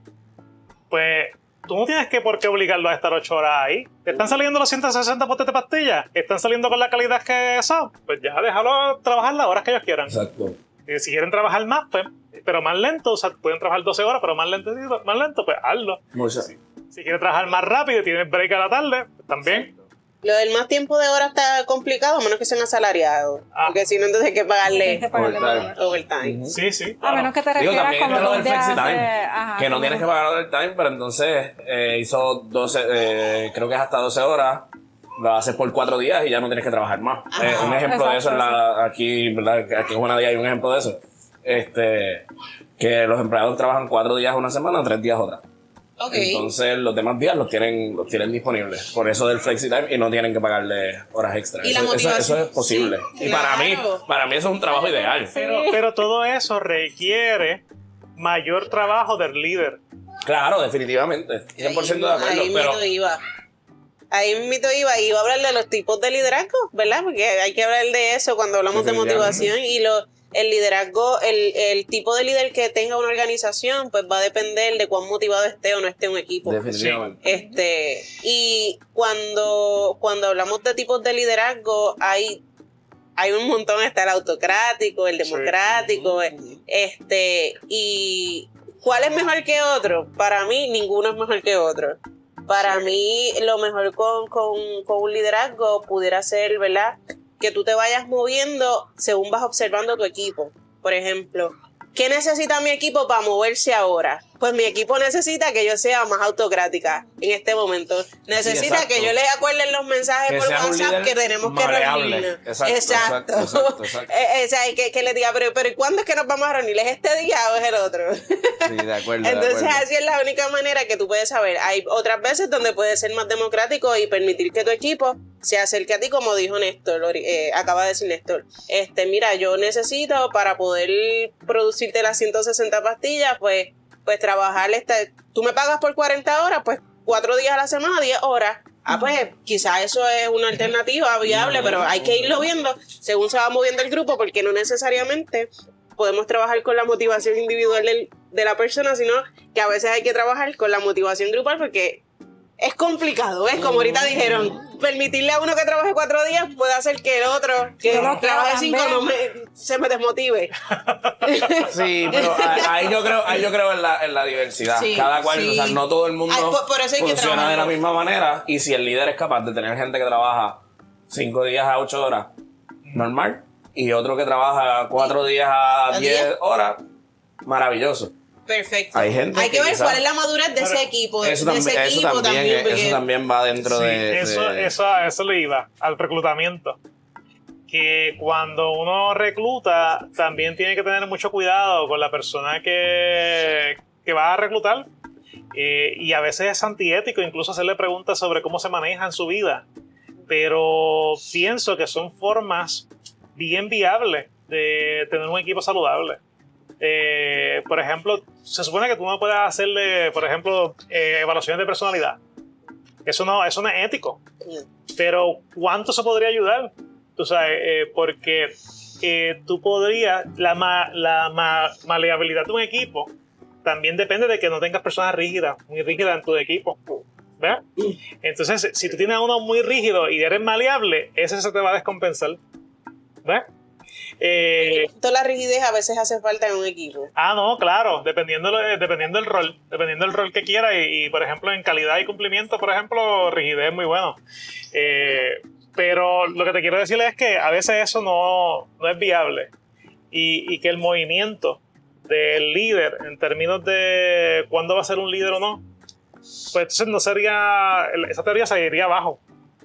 Pues tú no tienes por qué obligarlo a estar 8 horas ahí. ¿Están saliendo los 160 potes de pastillas? ¿Están saliendo con la calidad que son? Pues ya déjalo trabajar las horas que ellos quieran. Exacto. Y si quieren trabajar más, pues, pero más lento, o sea, pueden trabajar 12 horas, pero más lento, pues hazlo. Si quieres trabajar más rápido y tienes break a la tarde, también. Lo del más tiempo de hora está complicado, a menos que sean asalariados. Porque si no, entonces hay que pagarle overtime. Sí, sí. A menos que te Digo, refieras también como está lo del donde flexitime, hace... que no tienes que pagar overtime, pero entonces hizo 12, creo que es hasta 12 horas, lo haces por 4 días y ya no tienes que trabajar más. Un ejemplo de eso aquí, ¿verdad? Aquí en Juanadía hay un ejemplo de eso. Que los empleados trabajan 4 días una semana, 3 días otra. Okay. Entonces los demás días los tienen disponibles. Por eso del flexitime y no tienen que pagarle horas extras. ¿Y la motivación? Eso es posible. Sí, y claro. para mí eso es un trabajo ideal. Pero todo eso requiere mayor trabajo del líder. Claro, definitivamente. 100% de acuerdo. Ahí mito iba a hablar de los tipos de liderazgo, ¿verdad? Porque hay que hablar de eso cuando hablamos de motivación y el liderazgo, el tipo de líder que tenga una organización, pues va a depender de cuán motivado esté o no esté un equipo. Definitivamente. Y cuando hablamos de tipos de liderazgo, hay un montón, está el autocrático, el democrático, y ¿cuál es mejor que otro? Para mí, ninguno es mejor que otro. Para mí, lo mejor con un liderazgo pudiera ser, ¿verdad?, que tú te vayas moviendo según vas observando tu equipo. Por ejemplo, ¿qué necesita mi equipo para moverse ahora? Pues mi equipo necesita que yo sea más autocrática en este momento. Necesita que yo les acuerde los mensajes por WhatsApp que tenemos que reunirnos. Exacto. O sea, que les diga, pero ¿y cuándo es que nos vamos a reunir? ¿Es este día o es el otro? Sí, de acuerdo. Entonces, así es la única manera que tú puedes saber. Hay otras veces donde puedes ser más democrático y permitir que tu equipo se acerque a ti, como dijo Néstor, acaba de decir Néstor. Mira, yo necesito para poder producirte las 160 pastillas, pues trabajar, tú me pagas por 40 horas, pues 4 días a la semana, 10 horas. Pues quizás eso es una alternativa viable, pero hay que irlo viendo según se va moviendo el grupo, porque no necesariamente podemos trabajar con la motivación individual de la persona, sino que a veces hay que trabajar con la motivación grupal, porque es complicado, ¿ves? Como ahorita dijeron, permitirle a uno que trabaje 4 días puede hacer que el otro que trabaje 5 se me desmotive. Sí, pero ahí yo creo en la diversidad. Sí, cada cual, o sea, no todo el mundo por eso funciona de la misma manera. Y si el líder es capaz de tener gente que trabaja 5 días a 8 horas, normal, y otro que trabaja 4 días a 10 horas, maravilloso. Perfecto. Hay que ver cuál es la madurez de ese equipo. Eso también va dentro de... Eso le iba al reclutamiento. Que cuando uno recluta, también tiene que tener mucho cuidado con la persona que va a reclutar. Y a veces es antiético incluso hacerle preguntas sobre cómo se maneja en su vida. Pero pienso que son formas bien viables de tener un equipo saludable. Por ejemplo, se supone que tú no puedes hacerle, por ejemplo, evaluaciones de personalidad. Eso no es ético. Pero ¿cuánto se podría ayudar? Tú sabes, porque tú podrías, la maleabilidad de un equipo también depende de que no tengas personas rígidas, muy rígidas en tu equipo. ¿Ves? Entonces, si tú tienes a uno muy rígido y eres maleable, ese se te va a descompensar. ¿Ves? Toda la rigidez a veces hace falta en un equipo. No, claro, dependiendo del rol que quiera y por ejemplo en calidad y cumplimiento, por ejemplo, rigidez es muy bueno. Pero lo que te quiero decir es que a veces eso no es viable y que el movimiento del líder en términos de cuándo va a ser un líder o no, pues entonces no sería, esa teoría se iría abajo.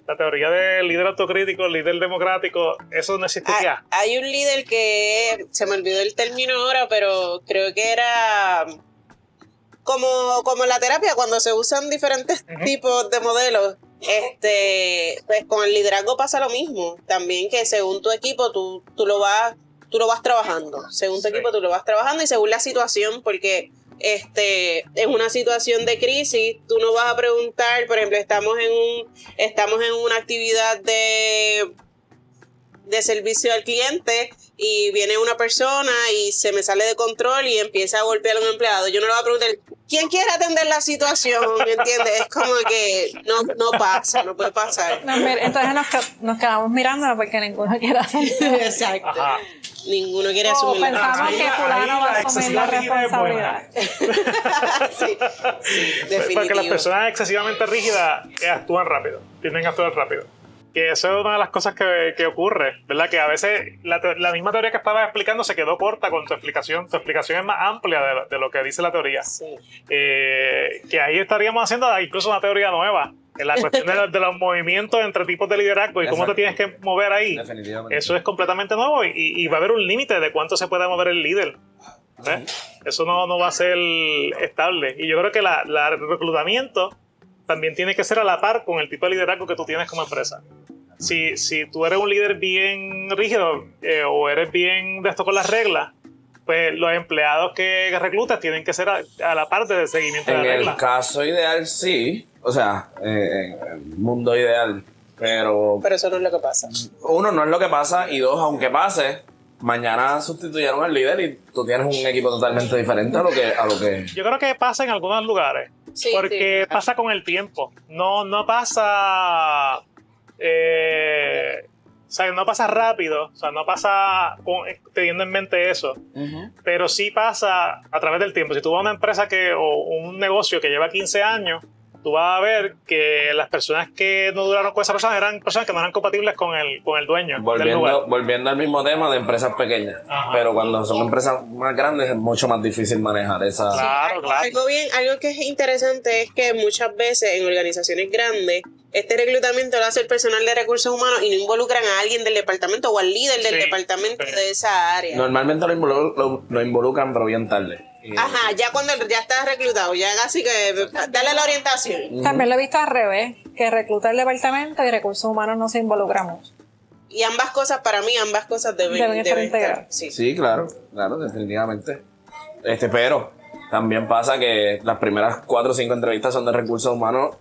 La teoría del líder autocrítico, el líder democrático, eso no existiría. Hay un líder que se me olvidó el término ahora, pero creo que era como en la terapia, cuando se usan diferentes tipos de modelos. Pues con el liderazgo pasa lo mismo. También que según tu equipo tú lo vas trabajando. Según tu equipo tú lo vas trabajando y según la situación, porque en una situación de crisis, tú no vas a preguntar, por ejemplo, estamos en una actividad de servicio al cliente y viene una persona y se me sale de control y empieza a golpear a un empleado. Yo no le voy a preguntar, ¿quién quiere atender la situación? ¿Me entiendes? Es como que no pasa, no puede pasar. No, entonces nos quedamos mirándonos porque ninguno quiere hacer. Exacto. Ajá. Ninguno quiere asumir la pensamos que fulano va a asumir la responsabilidad. Sí, definitivo. Porque las personas excesivamente rígidas actúan rápido, tienden a actuar rápido. Y eso es una de las cosas que ocurre, ¿verdad? Que a veces la misma teoría que estaba explicando se quedó corta con tu explicación. Tu explicación es más amplia de lo que dice la teoría. Sí. Que ahí estaríamos haciendo incluso una teoría nueva. En la cuestión de los movimientos entre tipos de liderazgo y cómo te tienes que mover ahí. Definitivamente. Eso es completamente nuevo y va a haber un límite de cuánto se puede mover el líder. Eso no va a ser estable. Y yo creo que el reclutamiento también tiene que ser a la par con el tipo de liderazgo que tú tienes como empresa. Si tú eres un líder bien rígido o eres bien de esto con las reglas, pues los empleados que reclutas tienen que ser a la parte del seguimiento de las reglas. En el caso ideal, sí. O sea, en el mundo ideal. Pero eso no es lo que pasa. uno, no es lo que pasa. Y dos, aunque pase, mañana sustituyeron al líder y tú tienes un equipo totalmente diferente a lo que... Yo creo que pasa en algunos lugares. Sí, porque sí. pasa con el tiempo. No pasa... o sea, no pasa rápido. O sea, no pasa teniendo en mente eso. Pero sí pasa a través del tiempo. Si tú vas a una empresa o un negocio que lleva 15 años, tú vas a ver que las personas que no duraron con esa persona eran personas que no eran compatibles con el dueño del lugar. Volviendo al mismo tema de empresas pequeñas. Ajá. Pero cuando son empresas más grandes es mucho más difícil manejar esa... Claro. Algo que es interesante es que muchas veces en organizaciones grandes este reclutamiento lo hace el personal de recursos humanos y no involucran a alguien del departamento o al líder del departamento de esa área. Normalmente lo involucran, pero bien tarde. Ajá, ya cuando ya estás reclutado, ya casi que darle la orientación. También lo he visto al revés, que recluta el departamento y recursos humanos no se involucramos. Y ambas cosas, para mí, deben estar integradas. Sí, claro, definitivamente. Pero también pasa que las primeras 4 o 5 entrevistas son de recursos humanos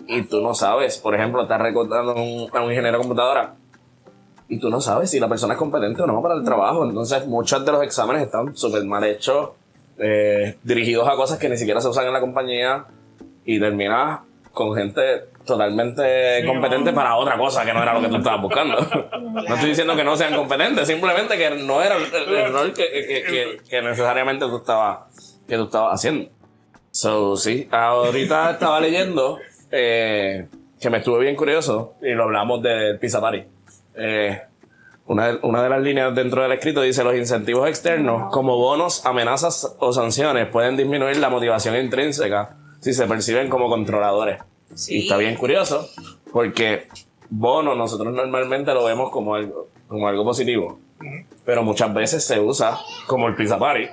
y tú no sabes, por ejemplo, estás reclutando a un ingeniero de computadora y tú no sabes si la persona es competente o no para el trabajo. Entonces muchos de los exámenes están súper mal hechos, dirigidos a cosas que ni siquiera se usan en la compañía y terminas con gente totalmente competente para otra cosa que no era lo que tú estabas buscando. No estoy diciendo que no sean competentes, simplemente que no era el rol que necesariamente tú estabas haciendo. So, sí, ahorita estaba leyendo que me estuve bien curioso y lo hablamos del Pizza Party. Una de las líneas dentro del escrito dice: los incentivos externos, como bonos, amenazas o sanciones, pueden disminuir la motivación intrínseca si se perciben como controladores. Sí. Y está bien curioso, porque bonos nosotros normalmente lo vemos como algo positivo, pero muchas veces se usa como el Pizza Party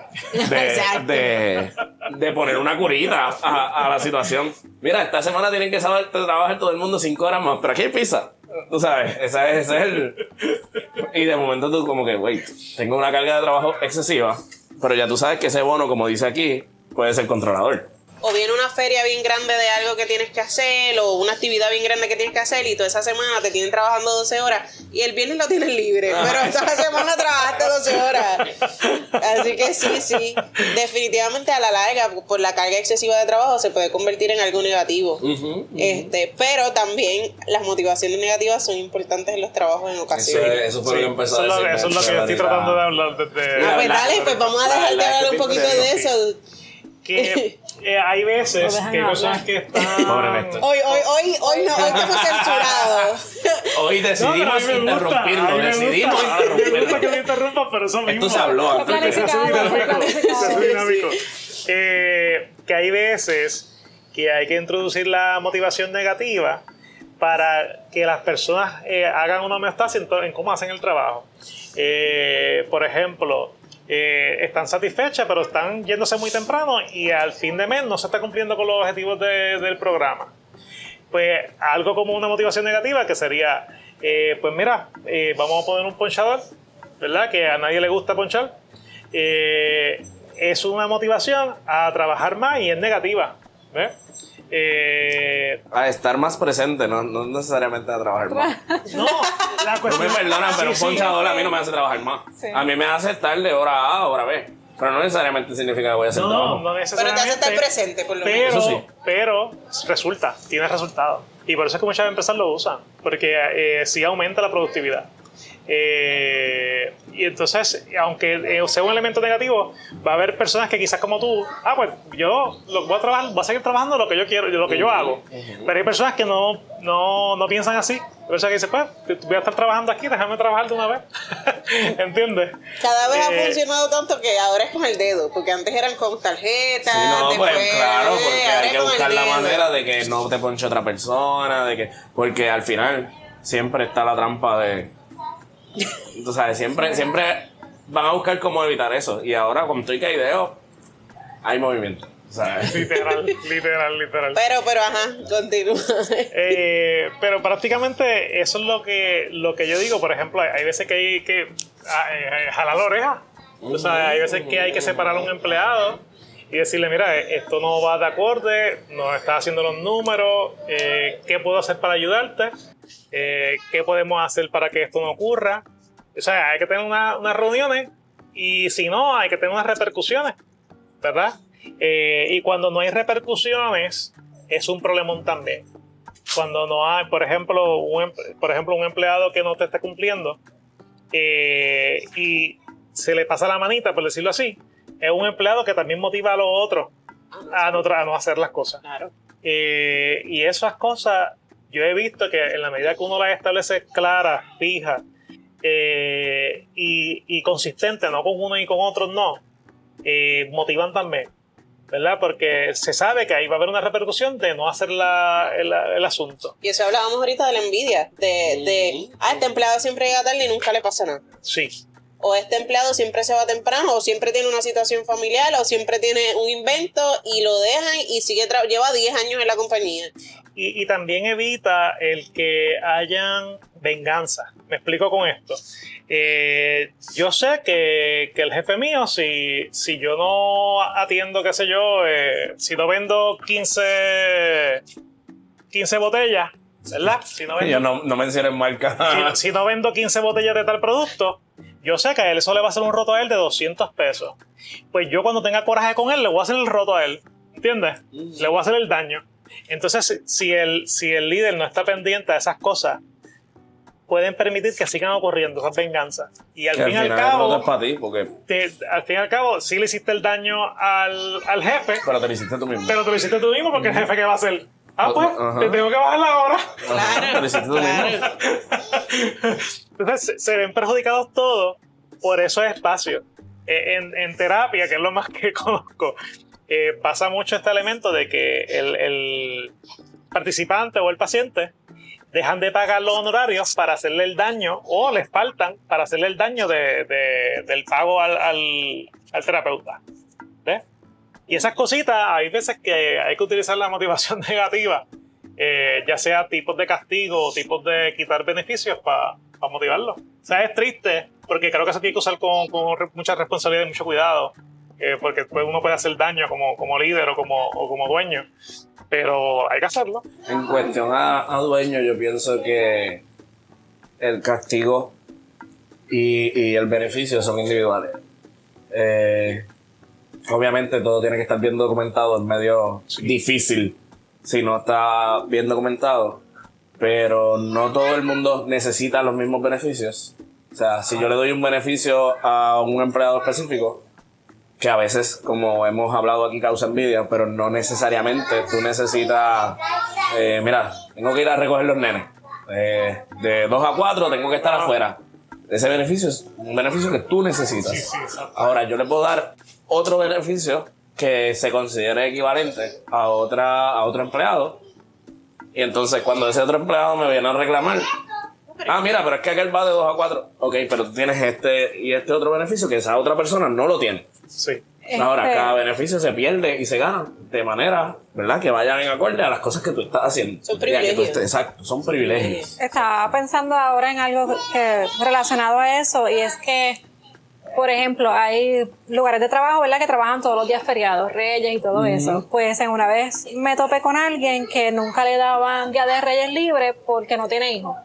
de poner una curita a la situación. Mira, esta semana tienen que saber trabajar todo el mundo 5 horas más, pero aquí hay pizza. Tú sabes, ese es el... Y de momento tú como que, wait, tengo una carga de trabajo excesiva, pero ya tú sabes que ese bono, como dice aquí, puede ser controlador. O viene una feria bien grande de algo que tienes que hacer, o una actividad bien grande que tienes que hacer, y toda esa semana te tienen trabajando 12 horas, y el viernes lo tienes libre, pero toda la semana trabajaste 12 horas. Así que sí, definitivamente a la larga, por la carga excesiva de trabajo, se puede convertir en algo negativo. Pero también las motivaciones negativas son importantes en los trabajos en ocasiones. Eso fue lo que empezó a decir. Eso es lo que yo estoy tratando de hablar pues dale, pues vamos a dejar de hablar un poquito de eso. Que hay veces que hay personas que están... Hoy estamos censurados. Hoy decidimos interrumpirlo. Me gusta que me interrumpan, pero eso mismo. Esto se habló antes. Es dinámico. Que hay veces que hay que introducir la motivación negativa para que las personas hagan una homeostasis en cómo hacen el trabajo. Por ejemplo, están satisfechas, pero están yéndose muy temprano y al fin de mes no se está cumpliendo con los objetivos del programa. Pues algo como una motivación negativa que sería, pues mira, vamos a poner un ponchador, ¿verdad? Que a nadie le gusta ponchar. Es una motivación a trabajar más y es negativa, ¿ves? A estar más presente, no necesariamente a trabajar más. No, la No cuestión... me perdonan, pero un ponchador a mí no me hace trabajar más. Sí. A mí me hace estar de hora A a hora B. Pero no necesariamente significa que voy a hacer trabajo. No Pero te necesariamente. hace estar presente, por lo menos. Pero, Eso sí. pero resulta, tiene resultados. Y por eso es que muchas empresas lo usan, porque sí aumenta la productividad. Y entonces, aunque sea un elemento negativo, va a haber personas que quizás como tú, pues yo voy a seguir trabajando lo que yo quiero, lo que yo hago. Pero hay personas que no piensan así. Hay personas que dicen, pues, voy a estar trabajando aquí, déjame trabajar de una vez. ¿Entiendes? Cada vez ha funcionado tanto que ahora es con el dedo, porque antes eran con tarjetas. Sí, no, después, pues claro, porque ahora hay es que con el buscar la dedo. manera de que no te ponche otra persona, porque al final siempre está la trampa de... Tú sabes, siempre van a buscar cómo evitar eso. Y ahora con Tuica y Deo hay movimiento. ¿Sabes? Literal. Pero ajá, continúa. Pero prácticamente eso es lo que yo digo. Por ejemplo, hay veces que hay que jalar la oreja. O sea, hay veces que hay que separar a un empleado y decirle, mira, esto no va de acorde, no estás haciendo los números, ¿qué puedo hacer para ayudarte? ¿Qué podemos hacer para que esto no ocurra? O sea, hay que tener unas reuniones y si no, hay que tener unas repercusiones, ¿verdad? Y cuando no hay repercusiones, es un problemón también. Cuando no hay, por ejemplo, un empleado que no te está cumpliendo y se le pasa la manita, por decirlo así, es un empleado que también motiva a los otros a no hacer las cosas. Claro. Y esas cosas, yo he visto que en la medida que uno las establece claras, fijas y consistentes, no con uno y con otros no, motivan también, ¿verdad? Porque se sabe que ahí va a haber una repercusión de no hacer el asunto. Y eso hablábamos ahorita de la envidia, este empleado siempre llega tarde y nunca le pasa nada. Sí. O este empleado siempre se va temprano, o siempre tiene una situación familiar, o siempre tiene un invento y lo dejan y lleva 10 años en la compañía. Y también evita el que hayan venganza. Me explico con esto. Yo sé que el jefe mío, si yo no atiendo, qué sé yo, si no vendo 15 botellas, ¿verdad? Si no vendo, Yo no mencionen marca. si no vendo 15 botellas de tal producto, yo sé que a él eso le va a hacer un roto a él de $200. Pues yo cuando tenga coraje con él, le voy a hacer el roto a él. ¿Entiendes? Le voy a hacer el daño. Entonces, si el líder no está pendiente a esas cosas, pueden permitir que sigan ocurriendo esas venganzas. Y al fin y al cabo, no es para ti, porque... al fin y al cabo, sí le hiciste el daño al jefe, Pero te lo hiciste tú mismo. pero te lo hiciste tú mismo porque el jefe, ¿qué va a hacer? Pues, Ajá. te tengo que bajar la hora. Claro, te lo hiciste tú mismo. Entonces, se ven perjudicados todos por esos espacios. En terapia, que es lo más que conozco, pasa mucho este elemento de que el participante o el paciente dejan de pagar los honorarios para hacerle el daño, o les faltan para hacerle el daño del pago al terapeuta. ¿Ves? Y esas cositas, hay veces que hay que utilizar la motivación negativa, ya sea tipos de castigo o tipos de quitar beneficios para motivarlo. O sea, es triste, porque creo que eso tiene que usar con mucha responsabilidad y mucho cuidado, porque después uno puede hacer daño como líder o como dueño, pero hay que hacerlo. En cuestión a dueño, yo pienso que el castigo y el beneficio son individuales. Obviamente todo tiene que estar bien documentado, es medio difícil si no está bien documentado, pero no todo el mundo necesita los mismos beneficios. O sea, si yo le doy un beneficio a un empleado específico, que a veces, como hemos hablado aquí, causa envidia, pero no necesariamente tú necesitas, mira, tengo que ir a recoger los nenes, de 2 a 4 tengo que estar afuera. Ese beneficio es un beneficio que tú necesitas. Sí, exacto. Ahora, yo le puedo dar otro beneficio que se considere equivalente a otro empleado, y entonces cuando ese otro empleado me viene a reclamar, mira, pero es que aquel va de 2 a 4. Ok, pero tú tienes este y este otro beneficio que esa otra persona no lo tiene. Sí. Ahora, cada beneficio se pierde y se gana de manera, ¿verdad?, que vayan en acorde a las cosas que tú estás haciendo. Son privilegios. Exacto, son privilegios. Estaba pensando ahora en algo relacionado a eso, y es que por ejemplo, hay lugares de trabajo, ¿verdad?, que trabajan todos los días feriados, Reyes y todo eso. Pues en una vez me topé con alguien que nunca le daban día de Reyes libre porque no tiene hijos.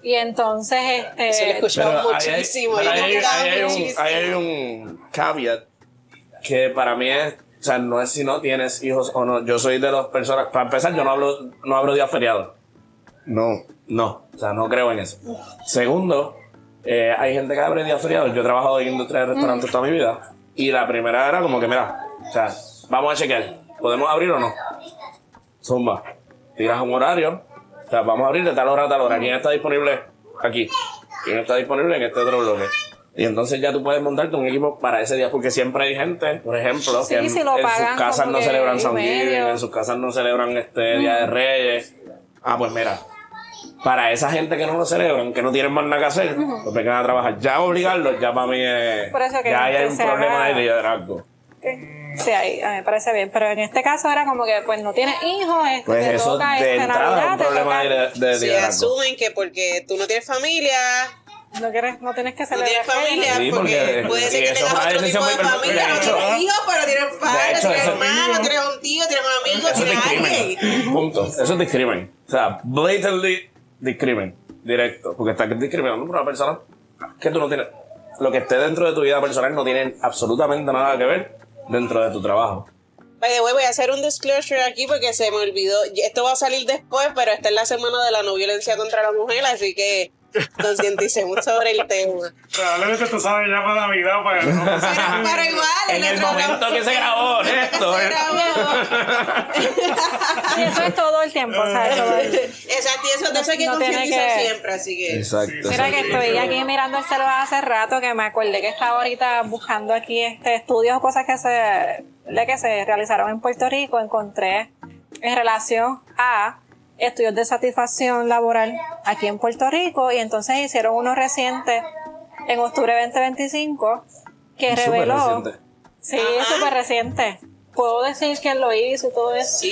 Y entonces, Eso lo he escuchado muchísimo. Ahí hay un caveat que para mí es, o sea, no es si no tienes hijos o no. Yo soy de las personas, para empezar, yo no hablo días feriados. No, o sea, no creo en eso. Segundo, hay gente que abre días feriados. Yo he trabajado en industria de restaurantes toda mi vida. Y la primera era como que, mira, o sea, vamos a chequear, ¿podemos abrir o no? Zumba, tiras un horario, o sea, vamos a abrir de tal hora a tal hora. ¿Quién está disponible aquí? ¿Quién está disponible en este otro bloque? Y entonces ya tú puedes montarte un equipo para ese día, porque siempre hay gente, por ejemplo, que en sus casas no celebran Thanksgiving, en sus casas no celebran Día de Reyes. Ah, pues mira, para esa gente que no lo celebran, que no tienen más nada que hacer, pues vengan a trabajar. Ya obligarlos, ya para mí es... Por eso que ya hay un problema de liderazgo. Sí, ahí me parece bien, pero en este caso era como que pues no tienes hijos, pues te eso toca de entrada es un problema de liderazgo. Si asumen que porque tú no tienes familia, no tienes que no celebrar tienes familia, Sí, porque puede ser que eso tengas es una otro tipo decisión de muy familia, no personal. tienes hijos, pero tienes padre, hecho, tienes eso- hermano, tienes un tío, tienes un amigo, Eso es tienes alguien. discrimen. Punto. Eso es discrimen. O sea, blatantly discrimen. Directo. Porque estás discriminando por una persona que tú no tienes. Lo que esté dentro de tu vida personal no tiene absolutamente nada que ver dentro de tu trabajo. By the way, voy a hacer un disclosure aquí porque se me olvidó. Esto va a salir después, pero esta es la semana de la no violencia contra la mujer, así que concienticemos sobre el tema. Probablemente tú sabes ya para Navidad o para no. Pero igual, En el momento que se grabó esto. Y eso es todo el tiempo, ¿sabes? Todo el- Exacto, y eso de eso hay que No tiene concientizar que- siempre, así que... Exacto. Mira que estoy aquí mirando el celular hace rato, que me acordé que estaba ahorita buscando aquí estudios o cosas que se realizaron en Puerto Rico. Encontré en relación a estudios de satisfacción laboral aquí en Puerto Rico, y entonces hicieron uno reciente en octubre 2025 que Súper reveló... reciente. Sí, es súper reciente. Puedo decir quién lo hizo y todo eso. Sí,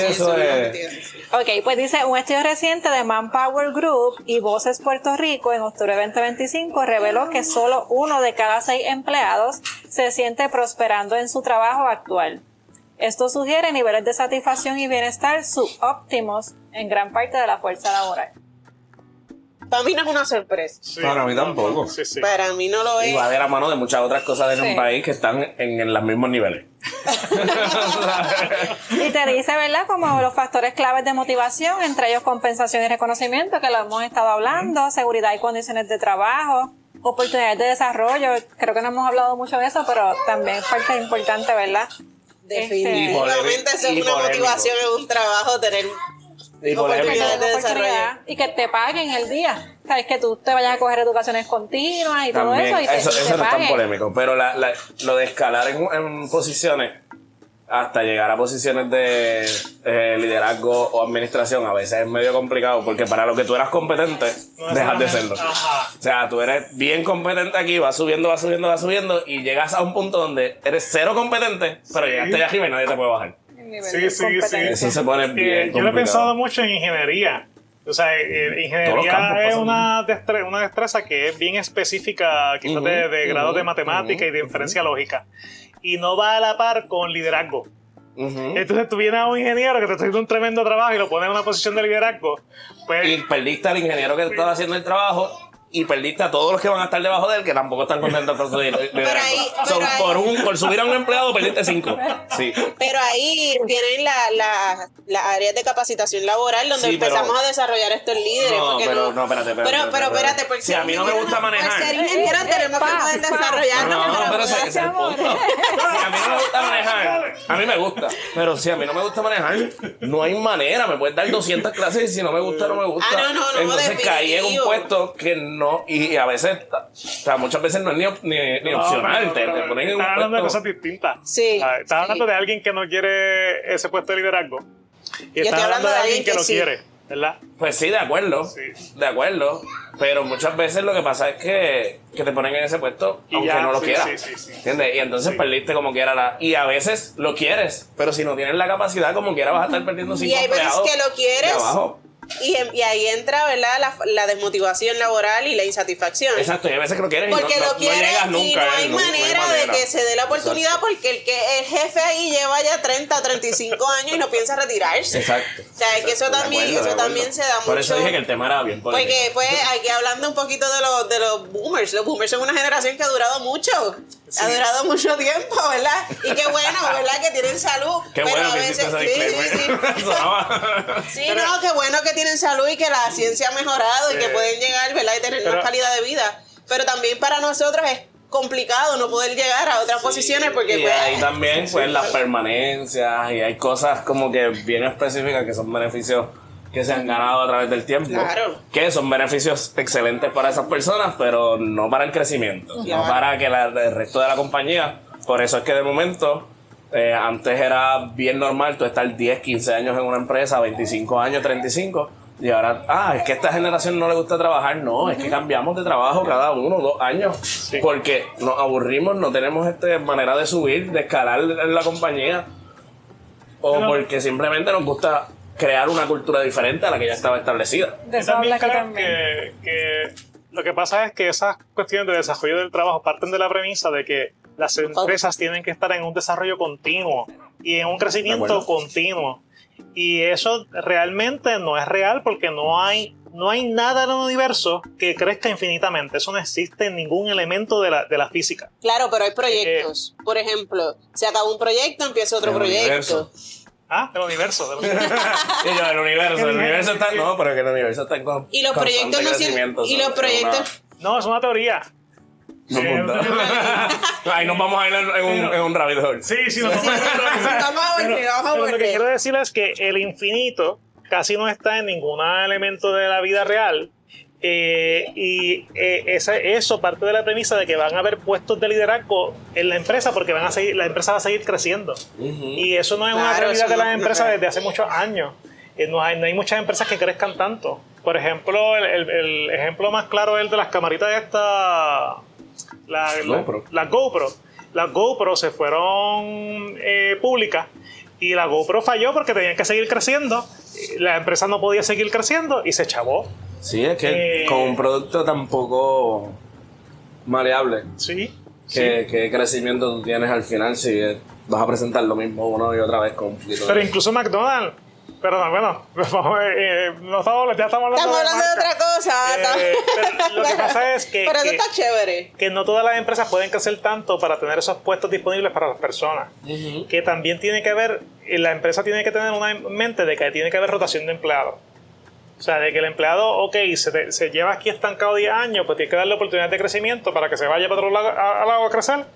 eso es. Ok, pues dice, un estudio reciente de Manpower Group y Voces Puerto Rico en octubre 2025 reveló que solo 1 de cada 6 empleados se siente prosperando en su trabajo actual. Esto sugiere niveles de satisfacción y bienestar subóptimos en gran parte de la fuerza laboral. Para mí no es una sorpresa. Sí, Para mí tampoco. Sí, sí. Para mí no lo es. Y va de la mano de muchas otras cosas en Sí. un país que están en los mismos niveles. Y te dice, ¿verdad?, como los factores claves de motivación, entre ellos compensación y reconocimiento, que lo hemos estado hablando, seguridad y condiciones de trabajo, oportunidades de desarrollo. Creo que no hemos hablado mucho de eso, pero también es parte importante, ¿verdad? Definitivamente eso es Y una polémico. motivación en un trabajo, tener Y por ejemplo, oportunidades de Oportunidad, desarrollo. y que te paguen el día. Sabes que tú te vayas a coger educaciones continuas y todo también, eso, y te, eso y te no es tan paguen. polémico, pero lo de escalar en posiciones hasta llegar a posiciones de liderazgo o administración a veces es medio complicado, porque para lo que tú eras competente, No es dejas de solamente- serlo. Ajá. O sea, tú eres bien competente aquí, vas subiendo y llegas a un punto donde eres cero competente, pero llegaste allá arriba y nadie te puede bajar. El nivel Sí, de sí, competencia. Eso se pone bien Yo lo he complicado. pensado mucho en ingeniería. O sea, Todos los ingeniería campos es pasan. una destreza que es bien específica, quizás de grados de matemática y de inferencia lógica. Y no va a la par con liderazgo. Ujú. Entonces tú vienes a un ingeniero que te está haciendo un tremendo trabajo y lo pones en una posición de liderazgo. Pues, Y perdiste al ingeniero que estaba haciendo el trabajo y perdiste a todos los que van a estar debajo de él que tampoco están contentos con su liderazgo. Por subir a un empleado perdiste 5. Sí. Pero ahí vienen las áreas de capacitación laboral donde Sí, pero- empezamos a desarrollar estos líderes. No, porque espérate. Pero espérate, porque Si a mí no me gusta manejar. Por ser ingeniero tenemos que poder desarrollarnos. No, pero ese es el punto. Si a mí no me gusta manejar, a mí me gusta. Pero si a mí no me gusta manejar, no hay manera. Me puedes dar 200 clases y si no me gusta, no me gusta. Ah, no, Entonces caí en un definitivo. puesto que no, y a veces, o sea, muchas veces no es ni opcional. Te ponen en un estás hablando de puesto. cosas distintas. Sí, Estás hablando sí. de alguien que no quiere ese puesto de liderazgo. Y Yo estás estoy hablando de alguien que lo sí. quiere, ¿verdad? Pues sí, de acuerdo. Sí. De acuerdo. Pero muchas veces lo que pasa es que te ponen en ese puesto Y aunque ya, no lo sí, quieras. sí. ¿Entiendes? Y entonces Sí. perdiste como quiera y a veces lo quieres, pero si no tienes la capacidad como quiera vas a estar perdiendo 5 Y hay veces empleados que lo quieres de abajo. Y ahí entra, ¿verdad? La desmotivación laboral y la insatisfacción. Exacto, y a veces que lo quieres porque y no llegas nunca. Y no hay manera de que se dé la oportunidad. Exacto. Porque el jefe ahí lleva ya 30, 35 años y no piensa retirarse. Exacto. O sea, es que eso también se da mucho. Por eso dije que el tema era bien político. Porque pues aquí hablando un poquito de los boomers. Los boomers son una generación que ha durado mucho. Sí. Ha durado mucho tiempo, ¿verdad? Y qué bueno, ¿verdad? Que tienen salud. Qué pero bueno a que veces, sí. No, qué bueno que tienen salud y que la ciencia ha mejorado y que pueden llegar, ¿verdad? Y tener más calidad de vida. Pero también para nosotros es complicado no poder llegar a otras posiciones porque y pues ahí también pues las permanencias y hay cosas como que bien específicas que son beneficios que se han ganado a través del tiempo, claro, que son beneficios excelentes para esas personas, pero no para el crecimiento, claro, no para que el resto de la compañía. Por eso es que de momento antes era bien normal tú estar 10, 15 años en una empresa, 25 años, 35, y ahora, es que a esta generación no le gusta trabajar. No, es que cambiamos de trabajo cada 1 o 2 años, porque nos aburrimos, no tenemos manera de subir, de escalar en la compañía, o porque simplemente nos gusta crear una cultura diferente a la que ya estaba establecida. También creo que lo que pasa es que esas cuestiones de desarrollo del trabajo parten de la premisa de que las empresas tienen que estar en un desarrollo continuo y en un crecimiento continuo. Y eso realmente no es real porque no hay nada en el universo que crezca infinitamente. Eso no existe en ningún elemento de la física. Claro, pero hay proyectos. Por ejemplo, se acaba un proyecto, empieza otro proyecto. Universo. El universo. El universo está... No, pero que el universo está con... Y los proyectos no siempre... Y los proyectos... No, es una teoría. Ahí nos vamos a ir en un rabbit hole. Sí, nos vamos a ir. Pero lo que quiero decir es que el infinito casi no está en ningún elemento de la vida real. Eso parte de la premisa de que van a haber puestos de liderazgo en la empresa porque la empresa va a seguir creciendo. Y eso no es una realidad de las empresas desde hace muchos años. No hay muchas empresas que crezcan tanto. Por ejemplo, el ejemplo más claro es el de las camaritas GoPro. Las GoPro. Las GoPro se fueron públicas y la GoPro falló porque tenían que seguir creciendo. La empresa no podía seguir creciendo y se chavó. Sí, es que con un producto tan poco maleable. Sí. ¿Qué crecimiento tú tienes al final si vas a presentar lo mismo una y otra vez con un poquito? Pero incluso McDonald's. Perdón, bueno, ya estamos hablando de otra cosa. Lo que pasa es que... Pero eso está chévere. Que no todas las empresas pueden crecer tanto para tener esos puestos disponibles para las personas. Que también tiene que haber... La empresa tiene que tener una mente de que tiene que haber rotación de empleados. O sea, de que el empleado, se lleva aquí estancado 10 años, pues tienes que darle oportunidad de crecimiento para que se vaya para otro lado a crecer.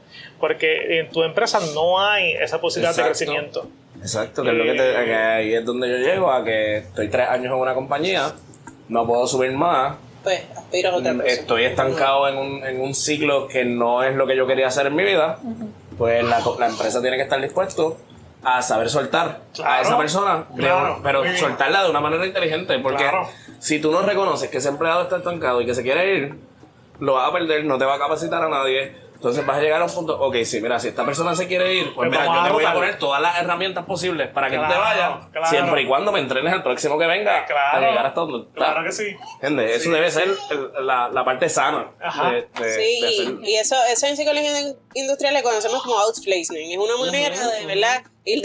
Porque en tu empresa no hay esa posibilidad de crecimiento. Exacto, que es lo que ahí es donde yo llego, a que estoy 3 años en una compañía, no puedo subir más. Pues aspiro a otra cosa. Estoy estancado en un ciclo que no es lo que yo quería hacer en mi vida. Pues la empresa tiene que estar dispuesto a saber soltar a esa persona, pero soltarla de una manera inteligente, porque si tú no reconoces que ese empleado está estancado y que se quiere ir, lo vas a perder, no te va a capacitar a nadie. Entonces vas a llegar a un punto, si esta persona se quiere ir, pues mira, yo te voy a poner todas las herramientas posibles para que tú te vayas, siempre y cuando me entrenes al próximo que venga a llegar hasta donde está. Claro que sí. ¿Entiendes? Eso debe ser la parte sana. Y eso en psicología industrial le conocemos como outplacement. Es una manera de, ¿verdad? Ir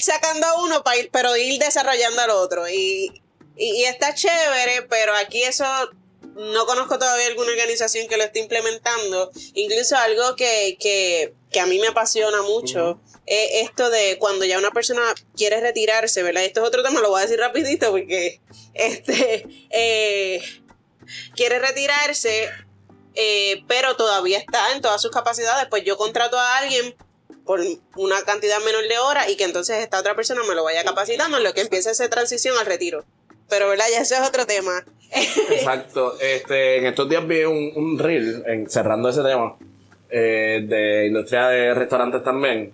sacando a uno, pero ir desarrollando al otro. Y está chévere, pero aquí eso... No conozco todavía alguna organización que lo esté implementando. Incluso algo que a mí me apasiona mucho es esto de cuando ya una persona quiere retirarse, ¿verdad? Esto es otro tema, lo voy a decir rapidito porque quiere retirarse, pero todavía está en todas sus capacidades. Pues yo contrato a alguien por una cantidad menor de horas y que entonces esta otra persona me lo vaya capacitando en lo que empieza esa transición al retiro. Pero, ¿verdad? Ya eso es otro tema. Exacto. En estos días vi un reel, cerrando ese tema, de industria de restaurantes también,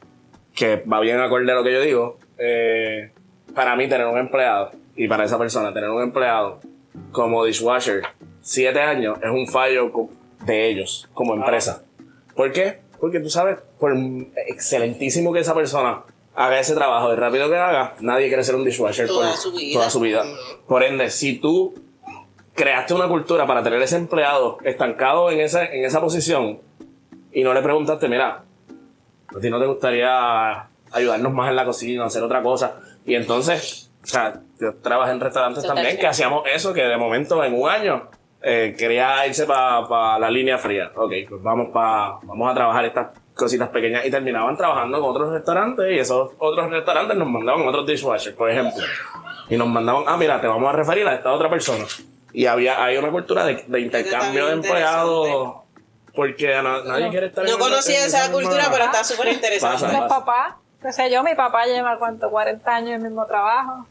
que va bien acorde a lo que yo digo. Para mí, tener un empleado, y para esa persona, tener un empleado como dishwasher, 7 años, es un fallo de ellos, como empresa. ¿Por qué? Porque tú sabes, por excelentísimo que esa persona haga ese trabajo, de rápido que haga, nadie quiere ser un dishwasher Toda por su vida. toda su vida. Por ende, si tú creaste una cultura para tener ese empleado estancado en esa posición y no le preguntaste, mira, ¿a ti no te gustaría ayudarnos más en la cocina, hacer otra cosa? Y entonces, o sea, yo trabajé en restaurantes también que hacíamos eso, que de momento en un año quería irse para la línea fría. Ok, pues vamos a trabajar estas cositas pequeñas, y terminaban trabajando con otros restaurantes, y esos otros restaurantes nos mandaban otros dishwashers, por ejemplo, y nos mandaban, mira, te vamos a referir a esta otra persona. Y hay una cultura de intercambio de empleados, porque nadie quiere estar No conocía esa cultura, pero está súper interesante. Pasa. Los papás, qué sé yo, mi papá lleva, ¿cuánto? 40 años en el mismo trabajo.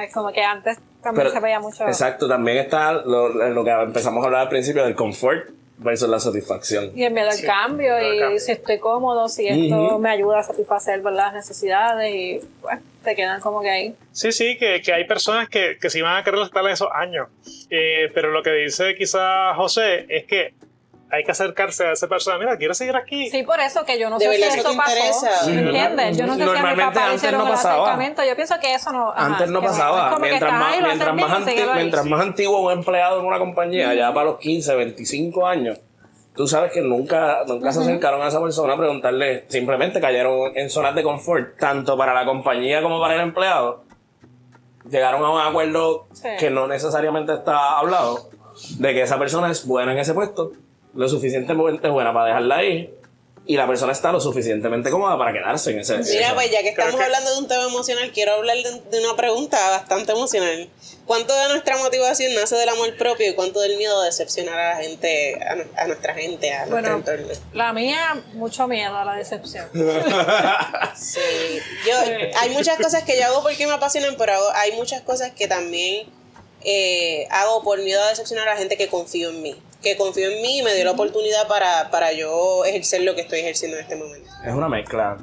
Es como que antes también se veía mucho. Exacto, también está lo que empezamos a hablar al principio del confort versus la satisfacción. Y el miedo al cambio, y si estoy cómodo, si esto me ayuda a satisfacer, ¿verdad?, las necesidades, y pues te quedan como que ahí. Sí, que hay personas que sí van a querer estar esos años. Pero lo que dice quizá José es que hay que acercarse a esa persona. Mira, quiero seguir aquí. Sí, por eso que yo no De sé si verdad que eso te pasó. interesa. ¿Entiendes? Yo no sé si a mi Normalmente papá le antes hicieron no el pasaba. acercamiento. Yo pienso que eso no. ajá, Antes no que es pasaba. como que Mientras estás más, ahí, lo haces bien y síguelo ahí. mientras más antiguo un empleado en una compañía, ya para los 15, 25 años, tú sabes que nunca se acercaron a esa persona a preguntarle, simplemente cayeron en zonas de confort, tanto para la compañía como para el empleado. Llegaron a un acuerdo que no necesariamente está hablado, de que esa persona es buena en ese puesto, lo suficientemente buena para dejarla ahí, y la persona está lo suficientemente cómoda para quedarse en ese. Mira, pues ya que estamos hablando de un tema emocional, quiero hablar de una pregunta bastante emocional. ¿Cuánto de nuestra motivación nace del amor propio y cuánto del miedo a decepcionar a la gente, a nuestra gente, a nuestro entorno? La mía, mucho miedo a la decepción. Sí. Hay muchas cosas que yo hago porque me apasionan, pero hay muchas cosas que también hago por miedo a decepcionar a la gente que confío en mí. Que confío en mí y me dio la oportunidad para yo ejercer lo que estoy ejerciendo en este momento. Es una mezcla.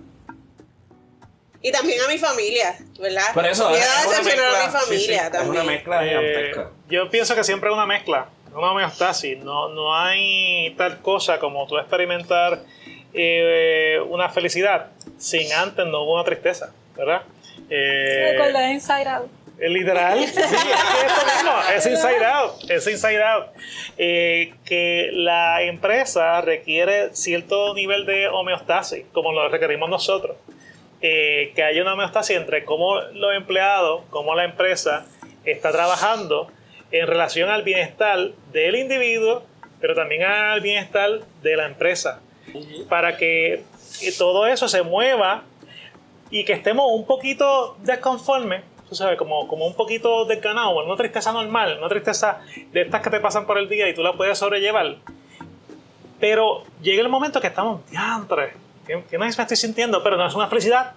Y también a mi familia, ¿verdad? Por eso, miedo es a una decepcionar a mi mezcla. familia Es también. una mezcla gigantesca. Yo pienso que siempre es una mezcla, una homeostasis. No hay tal cosa como tú experimentar una felicidad sin antes no hubo una tristeza, ¿verdad? Me acordé de Inside Out. Literal, sí, es esto mismo, es inside out. Que la empresa requiere cierto nivel de homeostasis, como lo requerimos nosotros. Que haya una homeostasis entre cómo los empleados, cómo la empresa está trabajando en relación al bienestar del individuo, pero también al bienestar de la empresa, para que todo eso se mueva y que estemos un poquito desconformes, tú sabes, como un poquito desganado, una tristeza normal, una tristeza de estas que te pasan por el día y tú la puedes sobrellevar. Pero llega el momento que estamos, diantre, que no me estoy sintiendo, pero no es una felicidad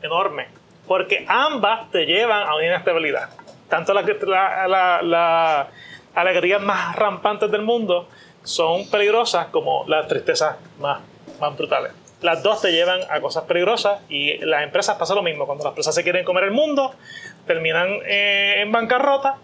enorme, porque ambas te llevan a una inestabilidad. Tanto las alegrías más rampantes del mundo son peligrosas como las tristezas más brutales. Las dos te llevan a cosas peligrosas, y las empresas pasa lo mismo. Cuando las empresas se quieren comer el mundo, terminan en bancarrota,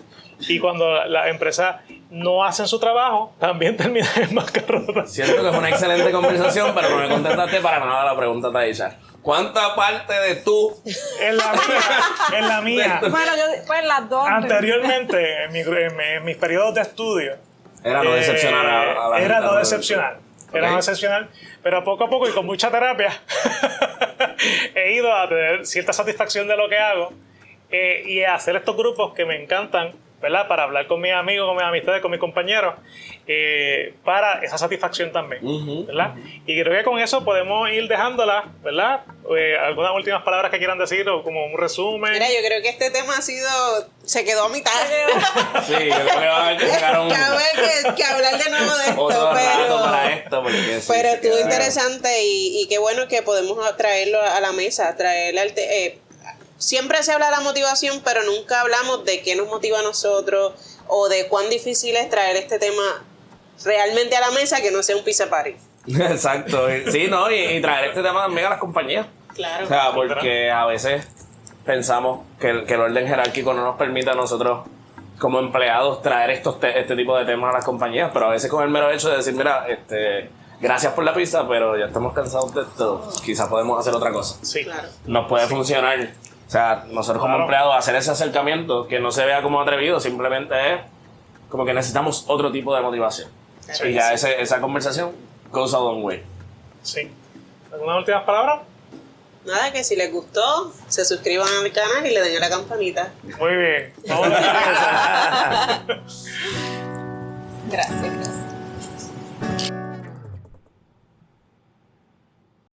y cuando las empresas no hacen su trabajo, también terminan en bancarrota. Siento que es una excelente conversación, pero no me contestaste para nada la pregunta, Taisha. ¿Cuánta parte de tú? En la mía. Bueno, pues las dos. Anteriormente, en mis periodos de estudio, Era no decepcionar a la era gente, no decepcionar. Era Ok. no decepcionar. Pero poco a poco y con mucha terapia he ido a tener cierta satisfacción de lo que hago, y a hacer estos grupos que me encantan, ¿verdad? Para hablar con mis amigos, con mis amistades, con mis compañeros, para esa satisfacción también, ¿verdad? Y creo que con eso podemos ir dejándola, ¿verdad? Algunas últimas palabras que quieran decir, o como un resumen. Mira, yo creo que este tema se quedó a mitad. Sí, yo creo que va a haber que sacar Que haber que hablar de nuevo de esto, otro rato para pero esto, porque sí, pero se estuvo queda- interesante, y qué bueno que podemos traerlo a la mesa, siempre se habla de la motivación, pero nunca hablamos de qué nos motiva a nosotros, o de cuán difícil es traer este tema realmente a la mesa, que no sea un pizza party. Exacto. Sí, no, y traer este tema también a las compañías. Claro. O sea, porque a veces pensamos que el orden jerárquico no nos permite a nosotros, como empleados, traer este tipo de temas a las compañías, pero a veces con el mero hecho de decir, mira, gracias por la pizza, pero ya estamos cansados de esto. Quizás podemos hacer otra cosa. Sí. Claro. Nos puede funcionar. O sea, nosotros como empleados hacer ese acercamiento que no se vea como atrevido, simplemente es como que necesitamos otro tipo de motivación. Sí, y ya sí. esa conversación goes a long way. Sí. ¿Algunas últimas palabras? Nada, que si les gustó, se suscriban al canal y le den a la campanita. Muy bien. Vamos a Gracias.